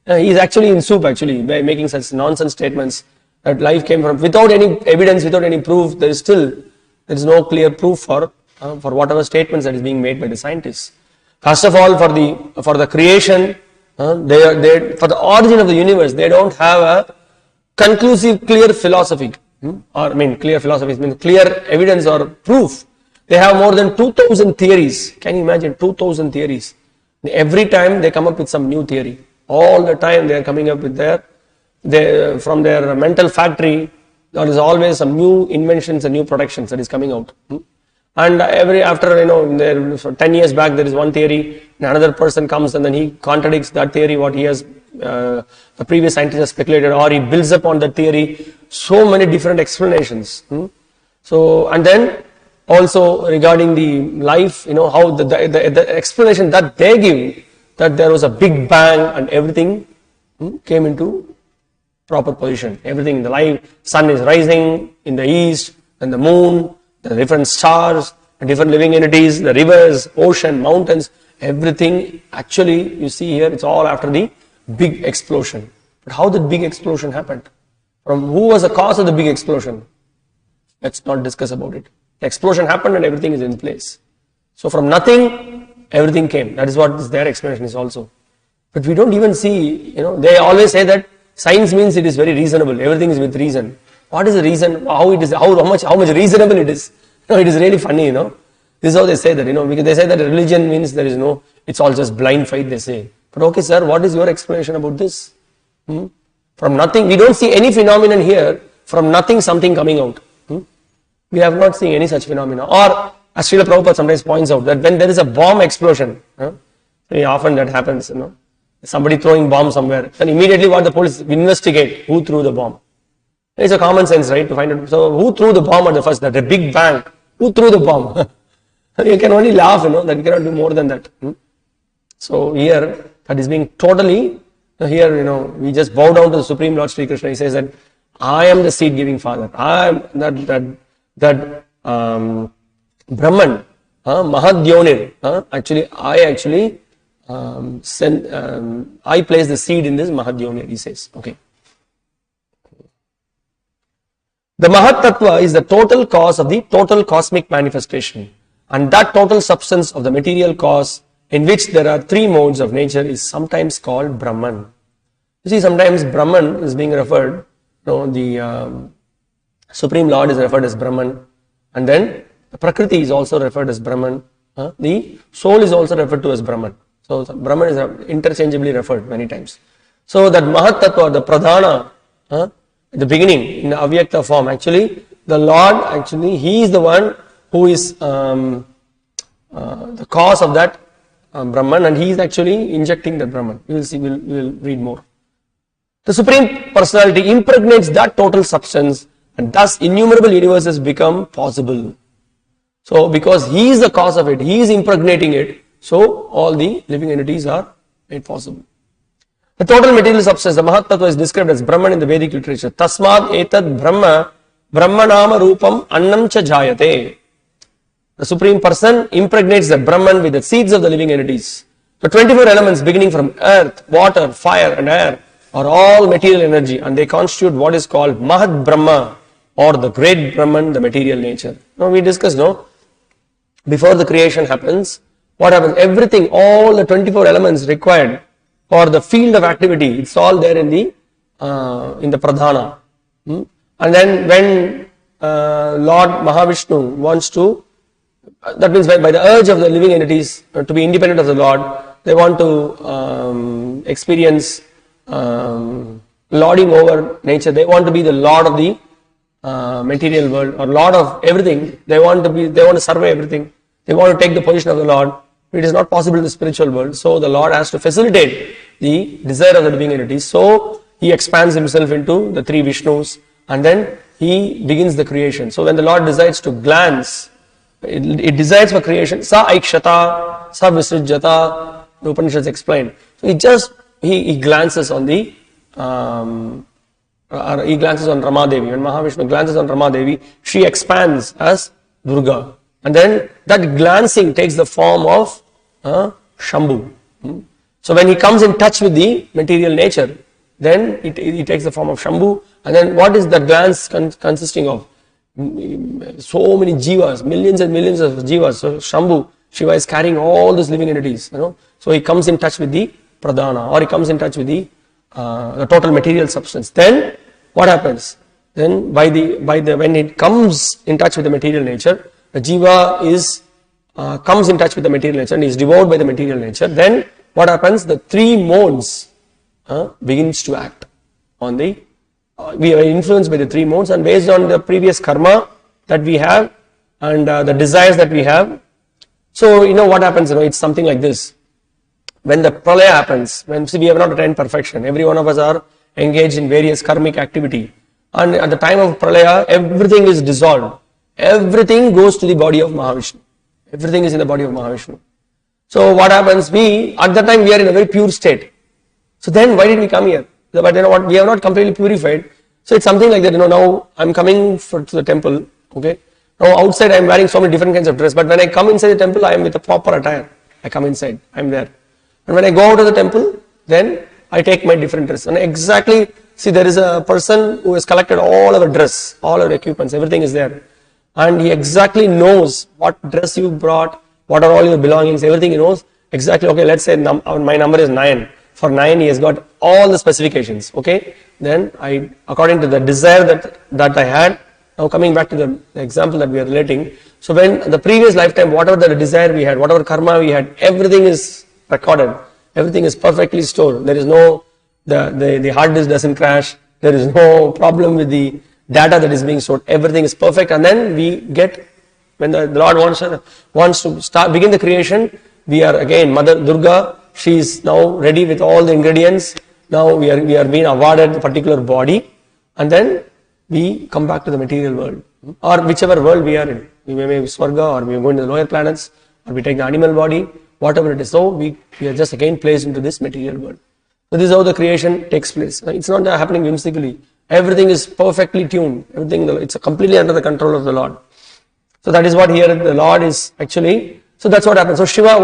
He is actually in soup, actually, by making such nonsense statements that life came from, without any evidence, without any proof. There is no clear proof for whatever statements that is being made by the scientists. First of all, for the creation, for the origin of the universe, they don't have a conclusive, clear philosophy. Clear philosophy means clear evidence or proof. They have more than 2,000 theories. Can you imagine 2,000 theories? Every time they come up with some new theory. All the time they are coming up with from their mental factory, there is always some new inventions and new productions that is coming out. And after 10 years back there is one theory, and another person comes and then he contradicts that theory, what he has, the previous scientist has speculated, or he builds upon that theory. So many different explanations. So, and then also regarding the life, how the explanation that they give, that there was a big bang and everything came into proper position. Everything, the life, sun is rising in the east, and the moon, the different stars, the different living entities, the rivers, ocean, mountains, everything actually you see here, it's all after the big explosion. But how did big explosion happen? From who was the cause of the big explosion? Let's not discuss about it. The explosion happened and everything is in place. So from nothing, everything came. That is what their explanation is also. But we don't even see, they always say that science means it is very reasonable. Everything is with reason. What is the reason? How it is? How much reasonable it is? It is really funny. This is how they say that. Because they say that religion means there is no. It's all just blind faith. They say. But okay, sir, what is your explanation about this? From nothing, we don't see any phenomenon here. From nothing, something coming out. We have not seen any such phenomena. Or as Srila Prabhupada sometimes points out that when there is a bomb explosion, very often that happens. Somebody throwing bomb somewhere, then immediately what the police investigate who threw the bomb. It's a common sense, right, to find out. So who threw the bomb at the first? That a big bang. Who threw the bomb? You can only laugh, that you cannot do more than that. So here, that is being totally, here, we just bow down to the Supreme Lord Sri Krishna. He says that I am the seed-giving father. I am that Brahman, Mahadyonir. I place the seed in this Mahadyonir, he says. Okay. The Mahat Tattva is the total cause of the total cosmic manifestation, and that total substance of the material cause in which there are three modes of nature is sometimes called Brahman. You see, sometimes Brahman is being referred, the Supreme Lord is referred as Brahman, and then the Prakriti is also referred as Brahman. The soul is also referred to as Brahman. So Brahman is interchangeably referred many times. So that Mahat Tattva, the Pradhana, at the beginning, in the Avyakta form, actually, the Lord, actually, He is the one who is the cause of that Brahman, and He is actually injecting the Brahman. We will see, we will read more. The Supreme Personality impregnates that total substance, and thus innumerable universes become possible. So, because He is the cause of it, He is impregnating it, so all the living entities are made possible. The total material substance, the Mahat Tattva, is described as Brahman in the Vedic literature. Tasmad etad Brahma, Brahmanama Rupam Annam cha Jayate. The Supreme Person impregnates the Brahman with the seeds of the living entities. The 24 elements beginning from earth, water, fire and air are all material energy, and they constitute what is called Mahat Brahma, or the great Brahman, the material nature. Now we discussed, before the creation happens, what happens? Everything, all the 24 elements required for the field of activity, it's all there in the Pradhana. And then when Lord Mahavishnu wants to, that means by the urge of the living entities to be independent of the Lord, they want to experience lording over nature. They want to be the Lord of the material world, or Lord of everything. They want to survey everything. They want to take the position of the Lord. It is not possible in the spiritual world. So the Lord has to facilitate the desire of the living entities. So He expands Himself into the three Vishnus, and then He begins the creation. So when the Lord decides to glance, it decides for creation. Sa aikshata, sa visrijata, the Upanishads explain. So he glances on the he glances on Ramadevi. When Mahavishnu glances on Ramadevi, she expands as Durga. And then that glancing takes the form of Shambhu. So when he comes in touch with the material nature, then it takes the form of Shambhu. And then what is the glance consisting of? So many jivas, millions and millions of jivas. So Shambhu, Shiva is carrying all these living entities. So he comes in touch with the Pradhana, or he comes in touch with the total material substance. Then what happens? Then when it comes in touch with the material nature, the jiva comes in touch with the material nature and is devoured by the material nature. Then what happens? The three modes begins to act on the. We are influenced by the three modes, and based on the previous karma that we have and the desires that we have. So what happens? It's something like this. When the pralaya happens, we have not attained perfection, every one of us are engaged in various karmic activity, and at the time of pralaya, everything is dissolved. Everything goes to the body of Mahavishnu. Everything is in the body of Mahavishnu. So what happens? At that time we are in a very pure state. So then why did we come here? But we have not completely purified. So it's something like that. Now I'm coming to the temple. Okay. Now outside I am wearing so many different kinds of dress, but when I come inside the temple, I am with a proper attire. I come inside. I am there. And when I go out of the temple, then I take my different dress. And exactly, see, there is a person who has collected all our dress, all our equipments, everything is there. And he exactly knows what dress you brought, what are all your belongings, everything he knows. Exactly, okay, let's say my number is 9. For 9, he has got all the specifications, okay. Then according to the desire that I had, now coming back to the example that we are relating. So when the previous lifetime, whatever the desire we had, whatever karma we had, everything is recorded. Everything is perfectly stored. There is no, the hard disk doesn't crash. There is no problem with the data that is being stored. Everything is perfect. And then we get, when the Lord wants to begin the creation, we are again, Mother Durga, she is now ready with all the ingredients. Now we are being awarded a particular body. And then we come back to the material world. Or whichever world we are in. We may be Swarga, or we are going to the lower planets, or we take the animal body, whatever it is. So we are just again placed into this material world. So this is how the creation takes place. It's not happening whimsically. Everything is perfectly tuned. Everything, it's completely under the control of the Lord. So that is what here the Lord is actually. So that's what happens. So Shiva,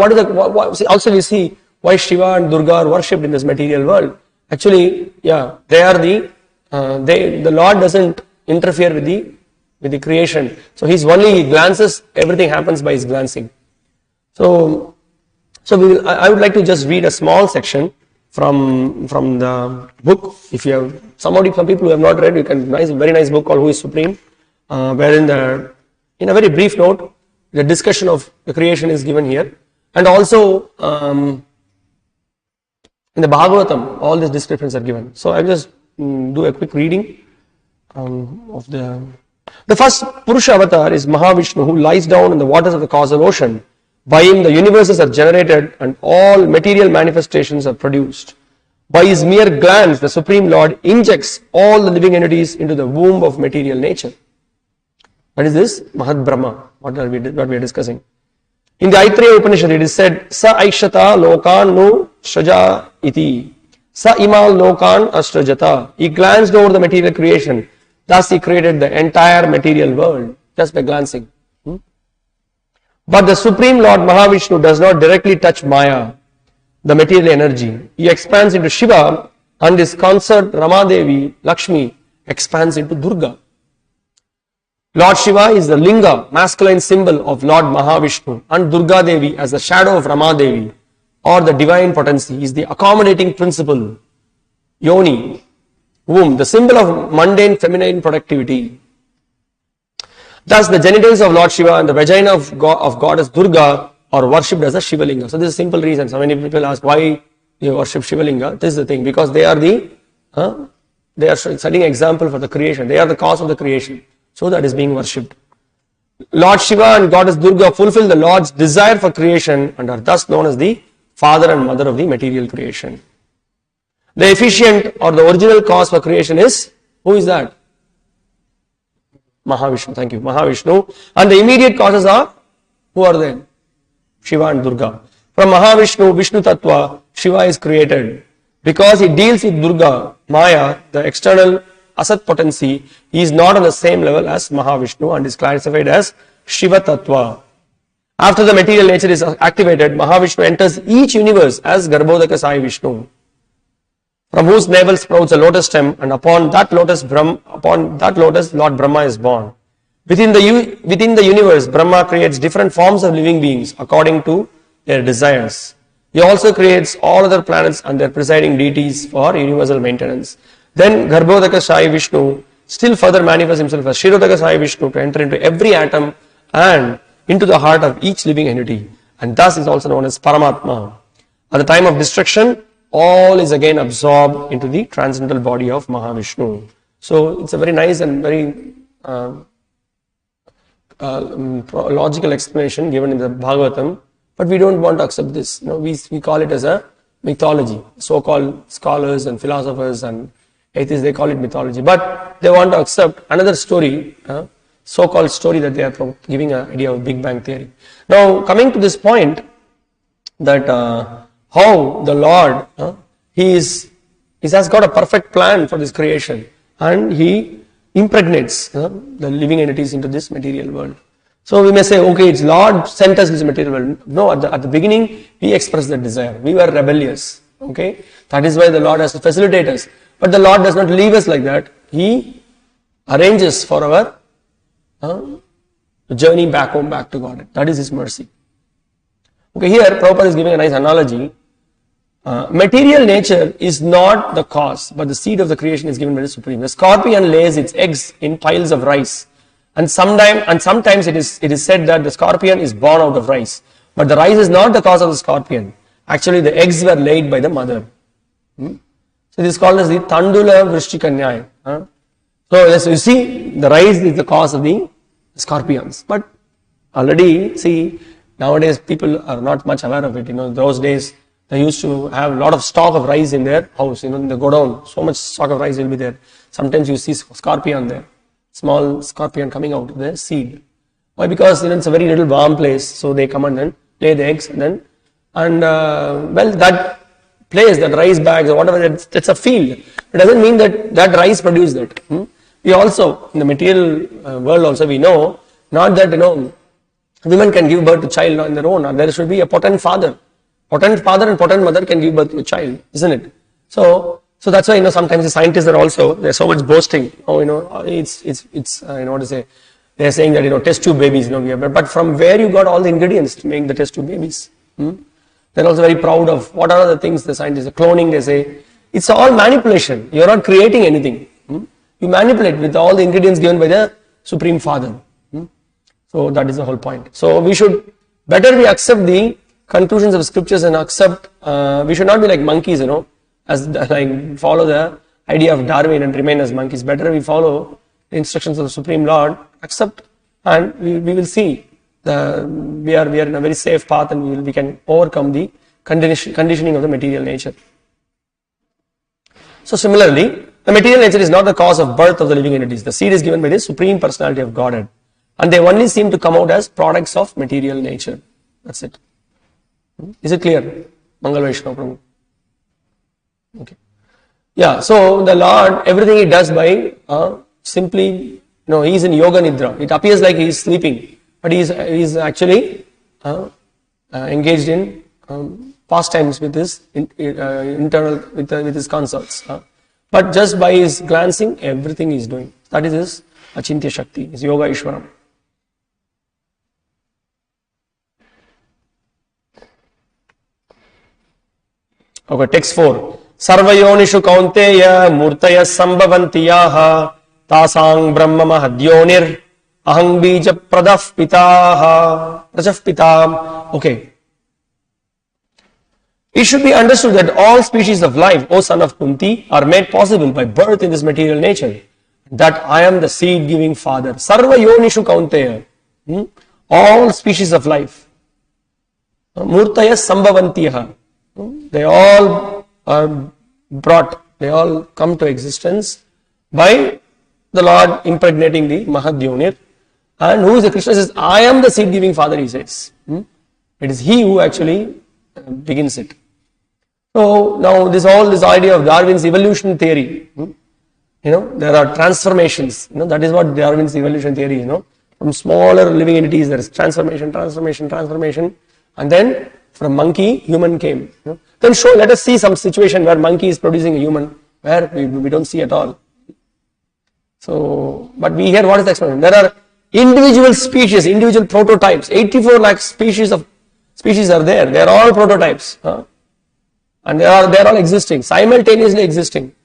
also we see why Shiva and Durga are worshipped in this material world. Actually, yeah, they are the Lord doesn't interfere with the creation. So he glances, everything happens by his glancing. So So I would like to just read a small section from the book. If you have some people who have not read, you can very nice book called Who is Supreme, wherein in a very brief note, the discussion of the creation is given here, and also in the Bhagavatam, all these descriptions are given. So I will just do a quick reading of the first Purusha avatar is Mahavishnu, who lies down in the waters of the causal ocean. By him the universes are generated and all material manifestations are produced. By his mere glance, the Supreme Lord injects all the living entities into the womb of material nature. That is this Mahad Brahma, what we are discussing. In the Aitreya Upanishad, it is said, Sa Aikshata Lokan Nu Shraja Iti. Sa Imal Lokan Ashrajata. He glanced over the material creation. Thus he created the entire material world just by glancing. But the Supreme Lord Mahavishnu does not directly touch Maya, the material energy. He expands into Shiva, and his consort Ramadevi, Lakshmi, expands into Durga. Lord Shiva is the Linga, masculine symbol of Lord Mahavishnu, and Durga Devi as the shadow of Ramadevi, or the divine potency, is the accommodating principle, Yoni, womb, the symbol of mundane feminine productivity. Thus, the genitals of Lord Shiva and the vagina of goddess Durga are worshipped as a Shivalinga. So, this is a simple reason. So many people ask why you worship Shivalinga. This is the thing, because they are setting an example for the creation. They are the cause of the creation. So, that is being worshipped. Lord Shiva and goddess Durga fulfill the Lord's desire for creation and are thus known as the father and mother of the material creation. The efficient or the original cause for creation is, who is that? Mahavishnu, thank you, Mahavishnu. And the immediate causes are, who are they? Shiva and Durga. From Mahavishnu, Vishnu Tattva, Shiva is created. Because he deals with Durga, Maya, the external Asat potency, he is not on the same level as Mahavishnu and is classified as Shiva Tattva. After the material nature is activated, Mahavishnu enters each universe as Garbhodaka Sai Vishnu, from whose navel sprouts a lotus stem, and upon that lotus Lord Brahma is born. Within the universe, Brahma creates different forms of living beings according to their desires. He also creates all other planets and their presiding deities for universal maintenance. Then Garbhodaka Sai Vishnu still further manifests himself as Shirodaka Sai Vishnu to enter into every atom and into the heart of each living entity, and thus is also known as Paramatma. At the time of destruction, all is again absorbed into the transcendental body of Mahavishnu. So it's a very nice and very logical explanation given in the Bhagavatam, but we don't want to accept this. We call it as a mythology. So-called scholars and philosophers and atheists, they call it mythology, but they want to accept another story, so-called story that they are giving an idea of Big Bang theory. Now, coming to this point, that how the Lord, he has got a perfect plan for this creation, and he impregnates the living entities into this material world. So we may say, okay, it's Lord sent us this material world. No, at the beginning, we expressed that desire. We were rebellious. Okay, that is why the Lord has to facilitate us. But the Lord does not leave us like that. He arranges for our journey back home, back to God. That is His mercy. Okay, here Prabhupada is giving a nice analogy. Material nature is not the cause, but the seed of the creation is given by the Supreme. The scorpion lays its eggs in piles of rice, and sometimes it is said that the scorpion is born out of rice, but the rice is not the cause of the scorpion. Actually, the eggs were laid by the mother. So this is called as the Tandula Vrishtikanyaya. So as you see, the rice is the cause of the scorpions. But already, see, nowadays people are not much aware of it. In those days, they used to have a lot of stock of rice in their house. In the godown, so much stock of rice will be there. Sometimes you see scorpion there, small scorpion coming out of the seed. Why? Because it's a very little warm place, so they come and then lay the eggs, and that place, that rice bags or whatever, that's a field. It doesn't mean that rice produced that. We also, in the material world also, we know, not that, women can give birth to child on their own, or there should be a potent father. Potent father and potent mother can give birth to a child, isn't it? So that's why, sometimes the scientists are also, they're so much boasting. They're saying that, test tube babies, but from where you got all the ingredients to make the test tube babies? They're also very proud of what are the things the scientists are cloning, they say. It's all manipulation. You're not creating anything. You manipulate with all the ingredients given by the Supreme Father. So that is the whole point. So we should, better we accept the conclusions of scriptures and accept, we should not be like monkeys, as like follow the idea of Darwin and remain as monkeys. Better we follow the instructions of the Supreme Lord, accept, and we will see we are in a very safe path, and we can overcome the conditioning of the material nature. So similarly, the material nature is not the cause of birth of the living entities. The seed is given by the Supreme Personality of Godhead, and they only seem to come out as products of material nature. That's it. Is it clear? Mangal Vaishnava Prabhu. Okay. Yeah, so the Lord, everything he does by simply, he is in yoga nidra. It appears like he is sleeping, but he is actually engaged in pastimes with his internal, with his consorts. But just by his glancing, everything he is doing. That is his Achintya Shakti, his Yoga Ishwaram. Okay, text 4. Sarvayonishu kaunteya murtaya sambhavantiyaha tasang brahma mahadyonir ahang bija pradaf pitam. Okay. It should be understood that all species of life, O son of Kunti, are made possible by birth in this material nature. That I am the seed-giving father. Sarvayonishu kaunteya. All species of life. Murtaya sambhavantiyaha. They all are brought, they all come to existence by the Lord impregnating the Mahadyonir. And who is the Krishna says, I am the seed-giving father, he says. It is he who actually begins it. So now this idea of Darwin's evolution theory, there are transformations, that is what Darwin's evolution theory is, from smaller living entities there is transformation, and then from monkey, human came. Then let us see some situation where monkey is producing a human, where we don't see at all. So, but we hear what is the explanation. There are individual species, individual prototypes. 84 lakh species are there. They are all prototypes, and they are all existing, simultaneously existing.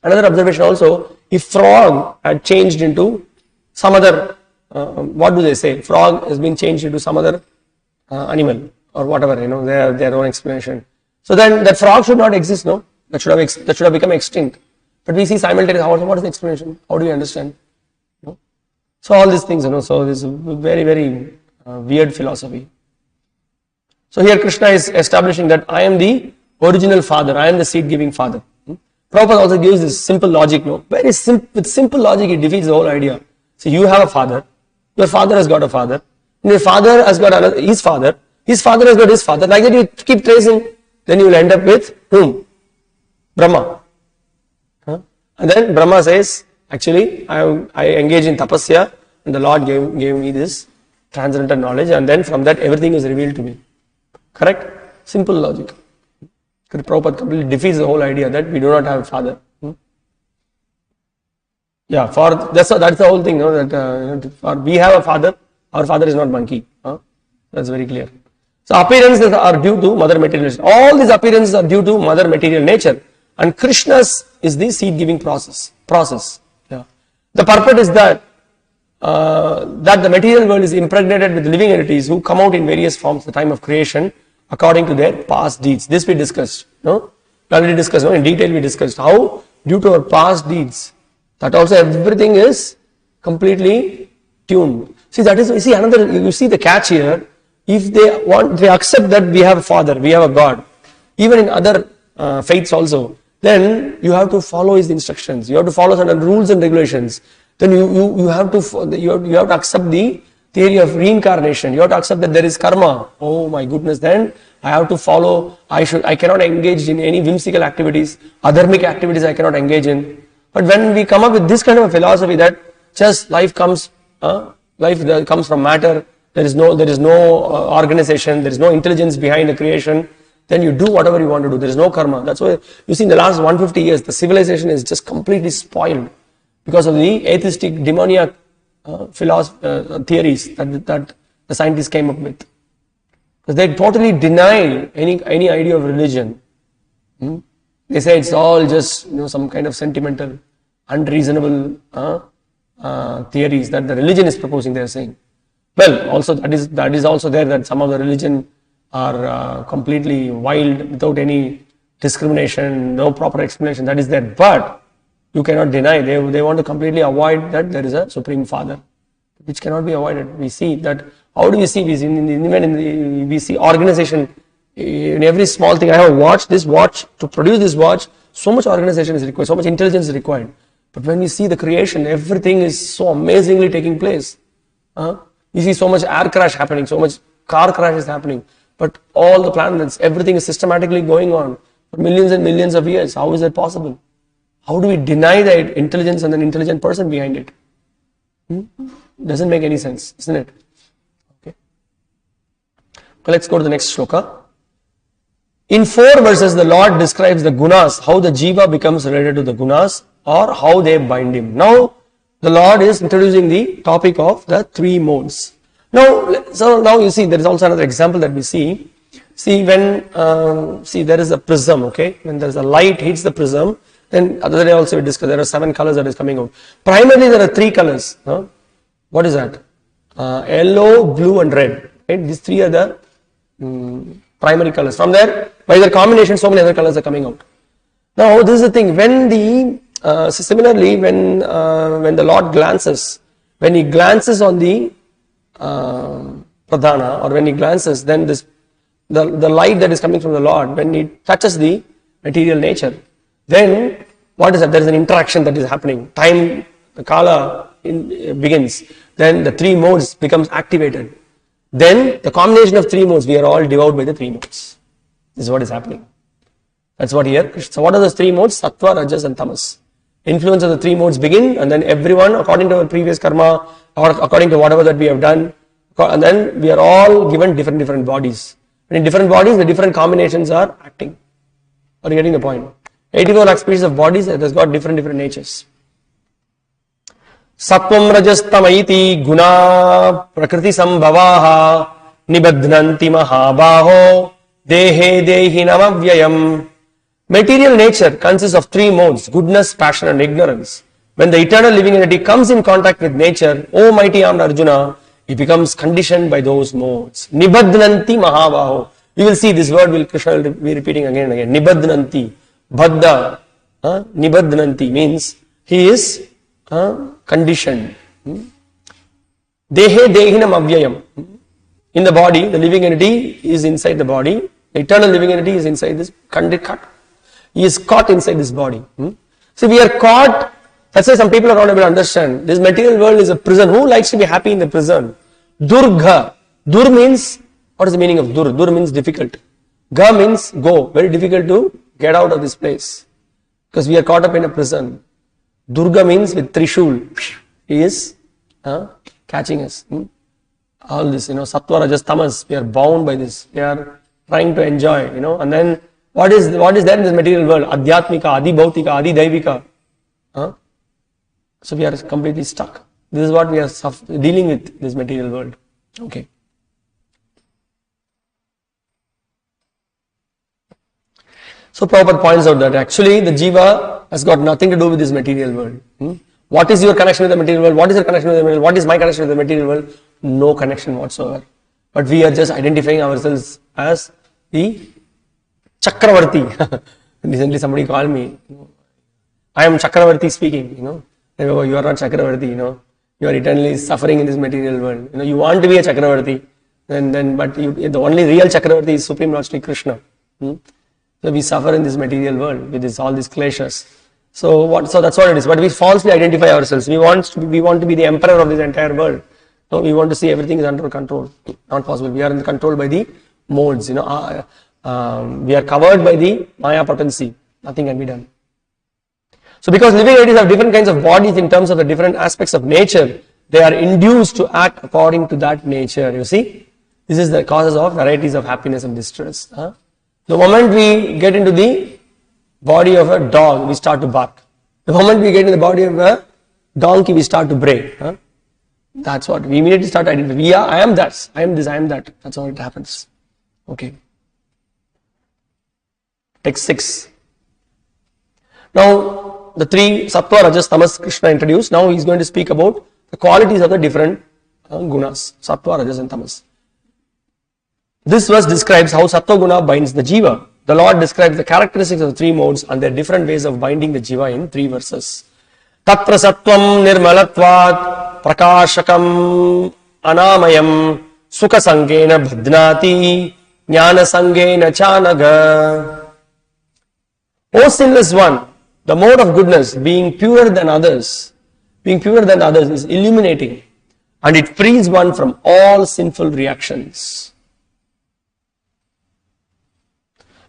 Another observation also: if frog had changed into some other, what do they say? Frog has been changed into some other animal or whatever. Their own explanation. So then that frog should not exist, no? That should have become extinct. But we see simultaneously. What is the explanation? How do we understand? So all these things, so this is very, very weird philosophy. So here Krishna is establishing that I am the original father, I am the seed-giving father. Prabhupada also gives this simple logic, very simple. With simple logic, it defeats the whole idea. So you have a father, your father has got a father, and your father has got his father has got his father. Like that you keep tracing, then you will end up with whom? Brahma. And then Brahma says, actually, I engage in tapasya, and the Lord gave me this transcendental knowledge, and then from that everything is revealed to me. Correct? Simple logic. Prabhupada completely defeats the whole idea that we do not have a father. Yeah, that's the whole thing. For we have a father, our father is not monkey. That's very clear. So appearances are due to mother material nature. All these appearances are due to mother material nature, and Krishna's is the seed-giving process. Yeah. The purport is that the material world is impregnated with living entities who come out in various forms at the time of creation according to their past deeds. This we discussed. Already discussed. In detail we discussed how due to our past deeds, that also everything is completely tuned. See, that is, you see the catch here. If they accept that we have a father, we have a God, even in other faiths also, then you have to follow his instructions. You have to follow certain rules and regulations. Then you have to accept the theory of reincarnation. You have to accept that there is karma. Oh my goodness, then I have to follow, I cannot engage in any whimsical activities, adharmic activities I cannot engage in. But when we come up with this kind of a philosophy that just life comes from matter, there is no organization, there is no intelligence behind the creation, then you do whatever you want to do. There is no karma. That's why you see in the last 150 years, the civilization is just completely spoiled because of the atheistic, demoniac theories that the scientists came up with. Because they totally deny any idea of religion. They say it's all just some kind of sentimental, unreasonable theories that the religion is proposing. They are saying. Well, also that is also there, that some of the religion are completely wild without any discrimination, no proper explanation. That is there, but you cannot deny. They want to completely avoid that there is a Supreme Father, which cannot be avoided. We see that. How do we see this? We see organization in every small thing. I have watched this watch. To produce this watch, so much organization is required, so much intelligence is required. But when we see the creation, everything is so amazingly taking place. You see so much air crash happening, so much car crash is happening. But all the planets, everything is systematically going on for millions and millions of years. How is that possible? How do we deny the intelligence and an intelligent person behind it? Doesn't make any sense, isn't it? Okay. Let's go to the next shloka. In 4 verses, the Lord describes the gunas, how the jiva becomes related to the gunas, or how they bind him. Now, the Lord is introducing the topic of the 3 modes. Now you see, there is also another example that we see. See, when there is a prism, okay? When there is a light hits the prism, then other day also we discussed there are 7 colors that is coming out. Primarily, there are 3 colors. What is that? Yellow, blue, and red. Right? These 3 are the primary colors. From there, by their combination, so many other colors are coming out. Now, this is the thing. When similarly, when the Lord glances, when he glances on the pradhana, or when he glances, then the light that is coming from the Lord, when he touches the material nature, then what is that? There is an interaction that is happening. Time, the kala begins. Then the 3 modes becomes activated. Then the combination of 3 modes, we are all devoured by the 3 modes. This is what is happening. That's what here. So what are those 3 modes? Sattva, Rajas, and Tamas. Influence of the 3 modes begin, and then everyone, according to our previous karma, or according to whatever that we have done, and then we are all given different bodies. And in different bodies, the different combinations are acting. Are you getting the point? 84 lakh species of bodies that has got different natures. Sattvam rajastamaiti guna prakriti sambhavaha nibadhnanti mahabaho dehe dehinamavyayam. Material nature consists of 3 modes: goodness, passion, and ignorance. When the eternal living entity comes in contact with nature, O mighty armed Arjuna, he becomes conditioned by those modes. Nibadhnanti mahabaho. You will see this word, Krishna will be repeating again and again. Nibadhnanti. Baddha. Nibadhnanti means he is conditioned. Dehe dehinam avyayam. In the body, the living entity is inside the body. The eternal living entity is inside this He is caught inside this body. So we are caught. That's why some people are not able to understand. This material world is a prison. Who likes to be happy in the prison? Durga. Dur means, what is the meaning of dur? Dur means difficult. Ga means go. Very difficult to get out of this place. Because we are caught up in a prison. Durga means with Trishul. He is catching us. All this, Sattva, Rajas, Tamas. We are bound by this. We are trying to enjoy, and then what is there in this material world? Adhyatmika, Adi Bhautika, Adi Daivika. So we are completely stuck. This is what we are dealing with, this material world. Okay. So Prabhupada points out that actually the jiva has got nothing to do with this material world. What is your connection with the material world? What is your connection with the material world? What is my connection with the material world? No connection whatsoever. But we are just identifying ourselves as the Chakravarti. Recently somebody called me. I am Chakravarti speaking, They go, you are not Chakravarti, You are eternally suffering in this material world. You want to be a Chakravarti. But the only real Chakravarti is Supreme Lord Sri Krishna. So we suffer in this material world with all these kleshas. So that's what it is. But we falsely identify ourselves. We want to be the emperor of this entire world. No, we want to see everything is under control. Not possible. We are in control by the modes. We are covered by the Maya potency. Nothing can be done. So because living entities have different kinds of bodies in terms of the different aspects of nature, they are induced to act according to that nature. You see, this is the causes of varieties of happiness and distress. The moment we get into the body of a dog, we start to bark. The moment we get into the body of a donkey, we start to bray. That's what we immediately start identifying. I am that. I am this. I am that. That's how it happens. Okay. Text 6. Now, the three Sattva, Rajas, Tamas Krishna introduced. Now he is going to speak about the qualities of the different gunas, Sattva, Rajas and Tamas. This verse describes how Sattva Guna binds the Jiva. The Lord describes the characteristics of the three modes and their different ways of binding the Jiva in 3 verses. Tatra Sattvam Nirmalatvat Prakashakam Anamayam Sukha Sangena Bhadnati Jnana Sangena Chanaga. O sinless one, the mode of goodness, being purer than others is illuminating, and it frees one from all sinful reactions.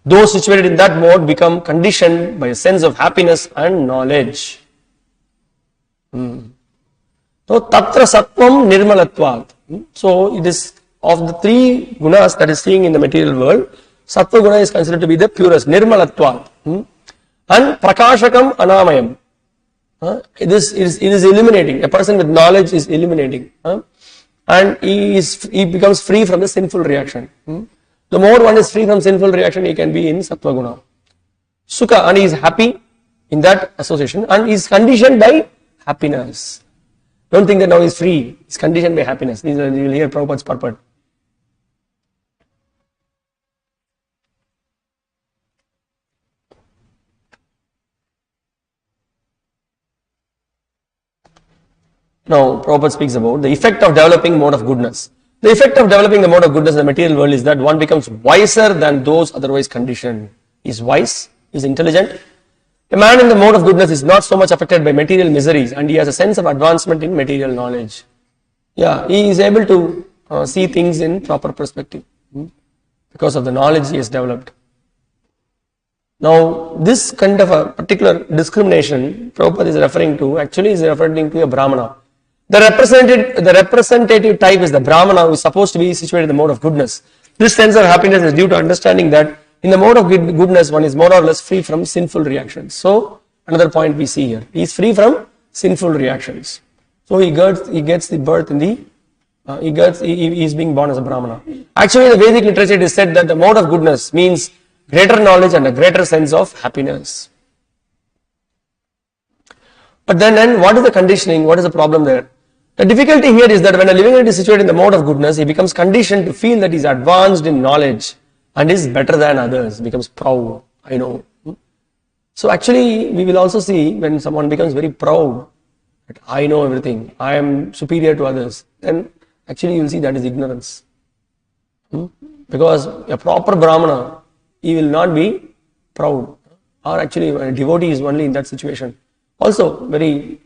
Those situated in that mode become conditioned by a sense of happiness and knowledge. So, Tatra Sattvam Nirmalatvat. So, it is of the 3 gunas that is seeing in the material world, Sattva Guna is considered to be the purest, Nirmalatvat. And Prakashakam Anamayam. It is illuminating. A person with knowledge is illuminating. And he becomes free from the sinful reaction. The more one is free from sinful reaction, he can be in Sattva Guna. Sukha, and he is happy in that association, and he is conditioned by happiness. Don't think that now he is free. He is conditioned by happiness. You will hear Prabhupada's purport. Now, Prabhupada speaks about the effect of developing mode of goodness. The effect of developing the mode of goodness in the material world is that one becomes wiser than those otherwise conditioned. He is wise, he is intelligent. A man in the mode of goodness is not so much affected by material miseries, and he has a sense of advancement in material knowledge. Yeah, he is able to see things in proper perspective because of the knowledge he has developed. Now, this kind of a particular discrimination Prabhupada is referring to, actually is referring to a Brahmana. The representative type is the Brahmana, who is supposed to be situated in the mode of goodness. This sense of happiness is due to understanding that in the mode of goodness, one is more or less free from sinful reactions. So, another point we see here, he is free from sinful reactions. So, he gets the birth in the, he is being born as a Brahmana. Actually, in the Vedic literature, it is said that the mode of goodness means greater knowledge and a greater sense of happiness. But then what is the conditioning? What is the problem there? The difficulty here is that when a living entity is situated in the mode of goodness, he becomes conditioned to feel that he is advanced in knowledge and is better than others, becomes proud, I know. So actually, we will also see when someone becomes very proud, that I know everything, I am superior to others, then actually you will see that is ignorance. Because a proper Brahmana, he will not be proud, or actually a devotee is only in that situation. Also, very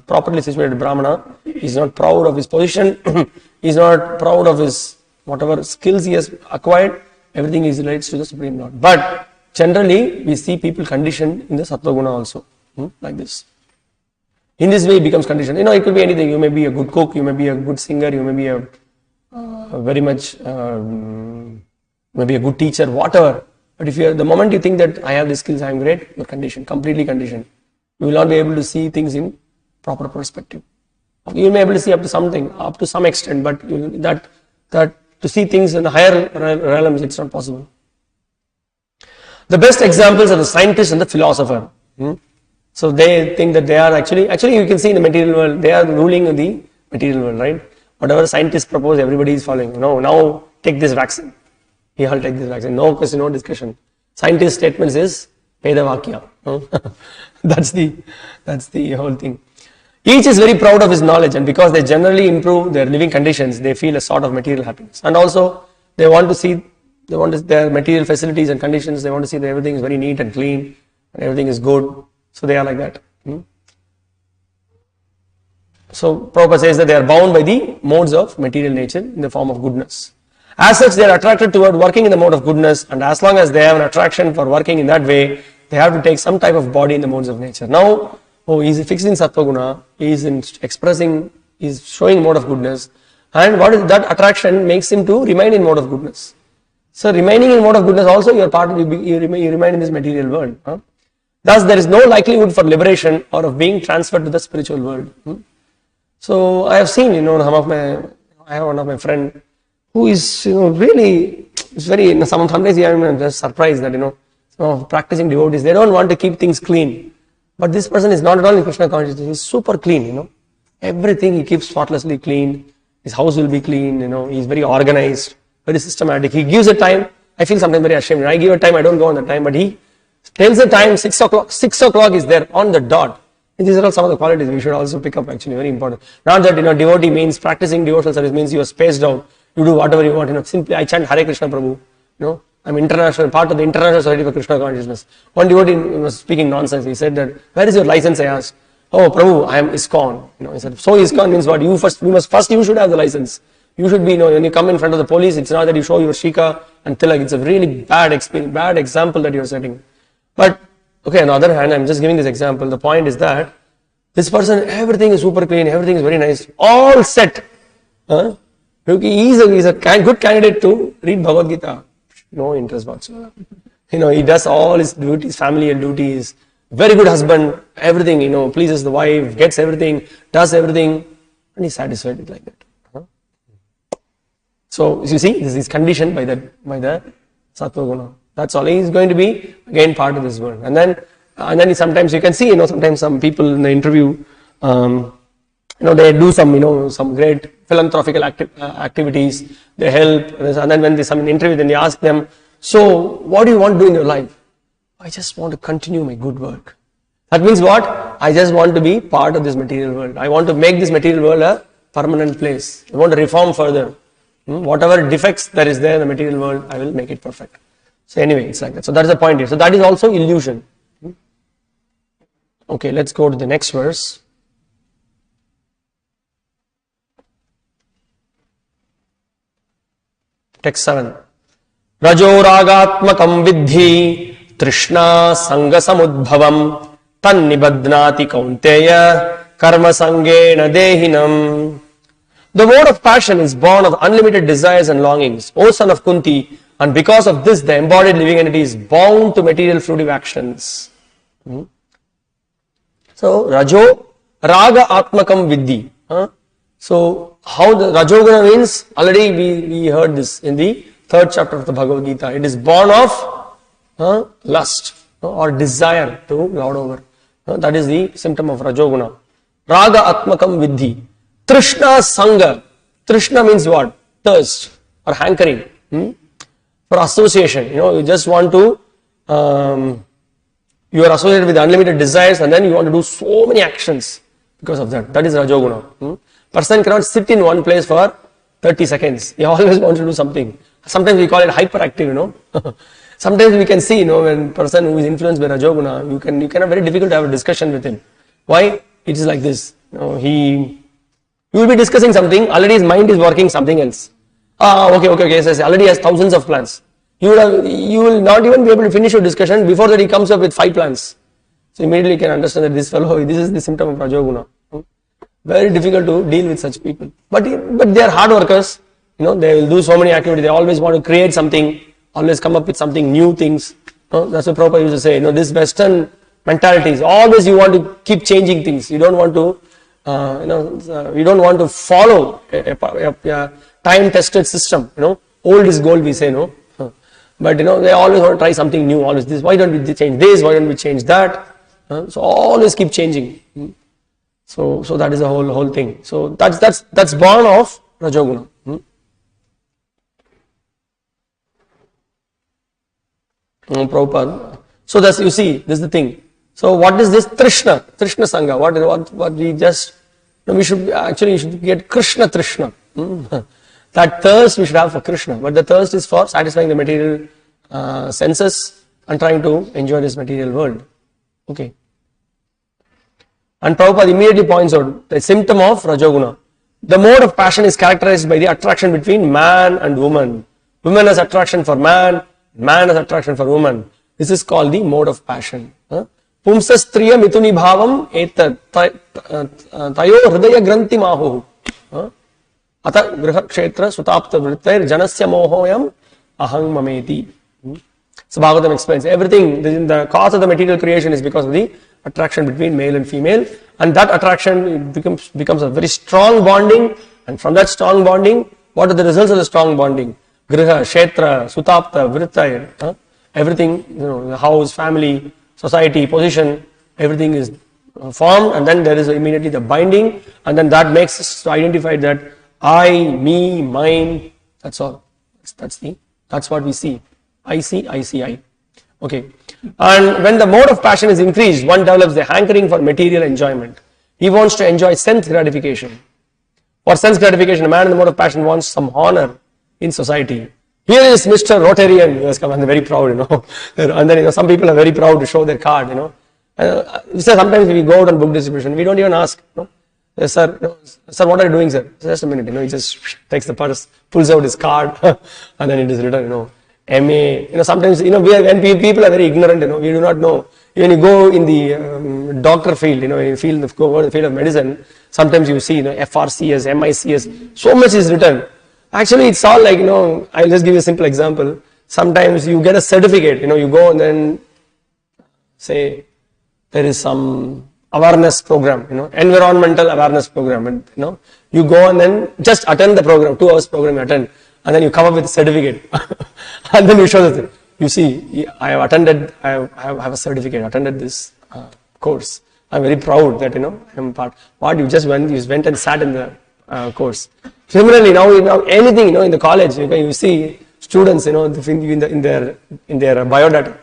properly situated Brahmana is not proud of his position, he is not proud of his whatever skills he has acquired, everything is relates to the Supreme Lord. But generally, we see people conditioned in the Sattva Guna also, like this. In this way, he becomes conditioned. It could be anything. You may be a good cook, you may be a good singer, you may be a very much, maybe a good teacher, whatever. But if the moment you think that I have the skills, I am great, you are conditioned, completely conditioned. You will not be able to see things in proper perspective. You will be able to see up to something, up to some extent, but that to see things in the higher realms, it's not possible. The best examples are the scientist and the philosopher. So they think that they are actually you can see in the material world, they are ruling the material world, right? Whatever scientists propose, everybody is following. No, now take this vaccine. You all take this vaccine. No question, no discussion. Scientist statements is Vedavakya. That's the whole thing. Each is very proud of his knowledge, and because they generally improve their living conditions, they feel a sort of material happiness. And also, they want to see their material facilities and conditions, they want to see that everything is very neat and clean, and everything is good. So they are like that. So Prabhupada says that they are bound by the modes of material nature in the form of goodness. As such, they are attracted toward working in the mode of goodness, and as long as they have an attraction for working in that way, they have to take some type of body in the modes of nature. Now, he is fixed in Sattva Guna, he is he is showing mode of goodness, and what is that attraction makes him to remain in mode of goodness. So remaining in mode of goodness also, you remain in this material world. Thus, there is no likelihood for liberation or of being transferred to the spiritual world. So I have seen, I have one of my friend who is, really, it's very, sometimes I'm just surprised that, some of practicing devotees, they don't want to keep things clean. But this person is not at all in Krishna consciousness. He's super clean, Everything he keeps spotlessly clean. His house will be clean, He's very organized, very systematic. He gives a time. I feel sometimes very ashamed. When I give a time, I don't go on the time, but he tells the time, 6 o'clock. 6 o'clock is there on the dot. And these are all some of the qualities we should also pick up, actually, very important. Not that, devotee means, practicing devotional service means you are spaced out. You do whatever you want, simply I chant Hare Krishna Prabhu, I'm international, part of the International Society for Krishna Consciousness. One devotee was speaking nonsense. He said that, where is your license? I asked. Oh, Prabhu, I am ISKCON. He said, so ISKCON means what? You should have the license. You should be, when you come in front of the police, it's not that you show your shika and tilak. It's a really bad experience, bad example that you're setting. But, okay, on the other hand, I'm just giving this example. The point is that this person, everything is super clean, everything is very nice, all set. He's a good candidate to read Bhagavad Gita. No interest whatsoever. He does all his duties, family and duties. Very good husband, everything, pleases the wife, gets everything, does everything, and he's satisfied with like that. So, you see, this is conditioned by the Sattva Guna. That's all. He's going to be, again, part of this world. And then sometimes you can see, sometimes some people in the interview, they do some great philanthropical activities, they help, and then when they come in interview, then they ask them, so what do you want to do in your life? I just want to continue my good work. That means what? I just want to be part of this material world. I want to make this material world a permanent place. I want to reform further. Whatever defects there is there in the material world, I will make it perfect. So anyway, it's like that. So that is the point here. So that is also illusion. Okay, let's go to the next verse. Text 7. Rajo ragatmakam vidhi trishna sanga samudbhavam tan nibadnati kaunteya karma sangena dehinam. The mode of passion is born of unlimited desires and longings, O son of Kunti, and because of this the embodied living entity is bound to material fruitive actions. So, Rajo Raga Atmakam Vidhi. So, how the Rajoguna means, already we heard this in the 3rd chapter of the Bhagavad Gita. It is born of lust or desire to lord over. That is the symptom of Rajoguna. Raga Atmakam Vidhi. Trishna Sangha. Trishna means what? Thirst or hankering. For association. You just want to, you are associated with unlimited desires and then you want to do so many actions because of that. That is Rajoguna. Person cannot sit in one place for 30 seconds. He always wants to do something. Sometimes we call it hyperactive, Sometimes we can see, when person who is influenced by Rajoguna, you can have very difficult to have a discussion with him. Why? It is like this. You will be discussing something, already his mind is working something else. Okay, so already has thousands of plans. You will not even be able to finish your discussion before that he comes up with 5 plans. So immediately you can understand that this fellow, this is the symptom of Rajoguna. Very difficult to deal with such people. But they are hard workers. They will do so many activities. They always want to create something, always come up with something, new things. That's what Prabhupada used to say. This Western mentality is always you want to keep changing things. You don't want to, you don't want to follow a time-tested system. Old is gold, we say, no. But they always want to try something new. Always this. Why don't we change this? Why don't we change that? So always keep changing. So that is the whole thing. So that's born of Rajoguna. Prabhupada. So that's, you see, this is the thing. So what is this Trishna Sangha? What we just, you should get Krishna Trishna. That thirst we should have for Krishna, but the thirst is for satisfying the material senses and trying to enjoy this material world. Okay. And Prabhupada immediately points out the symptom of Rajoguna. The mode of passion is characterized by the attraction between man and woman. Woman has attraction for man, man has attraction for woman. This is called the mode of passion. Pumsastriya mituni bhavam etat tayo hridaya granthi mahu. Ata griha kshetra sutapta vrittair janasya mohoyam ahang mameti. So Bhagavatam explains everything. The cause of the material creation is because of the attraction between male and female, and that attraction becomes a very strong bonding, and from that strong bonding What are the results of the strong bonding? Griha, Kshetra, Sutapta, Vritta, everything, the house, family, society, position, everything is formed, and then there is immediately the binding, and then that makes us to identify that I, me, mine, that's all. That's what we see. I see, I. Okay. And when the mode of passion is increased, one develops the hankering for material enjoyment. He wants to enjoy sense gratification. For sense gratification, a man in the mode of passion wants some honor in society. Here is Mr. Rotarian, who has come, and they're very proud, And then, some people are very proud to show their card, Sometimes we go out on book distribution, we don't even ask, Yes, sir, sir, what are you doing, sir? Just a minute, he just takes the purse, pulls out his card, and then it is written, MA. Sometimes, when people are very ignorant, we do not know. When you go in the doctor field, go in the field of medicine, sometimes you see, FRCS, MICS, so much is written. Actually, it's all like, I'll just give you a simple example. Sometimes you get a certificate, you go and then say there is some awareness program, environmental awareness program, and you go and then just attend the program, 2 hours program you attend, and then you come up with a certificate, and then you show that, you see, I have attended, I have a certificate, attended this course. I'm very proud that, I'm part. What you just went and sat in the course. Similarly, now anything, in the college, you see students, in their biodata,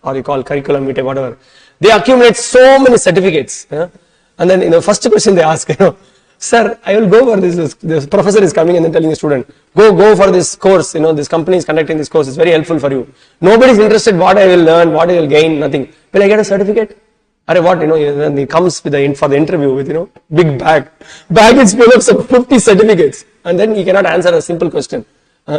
or you call curriculum vitae, whatever, they accumulate so many certificates. And then, first question they ask, sir, I will go for this. The professor is coming and then telling the student, go for this course. This company is conducting this course. It's very helpful for you. Nobody is interested what I will learn, what I will gain, nothing. Will I get a certificate? Or what, then he comes for the interview with, big bag. Bag is full of some 50 certificates. And then he cannot answer a simple question.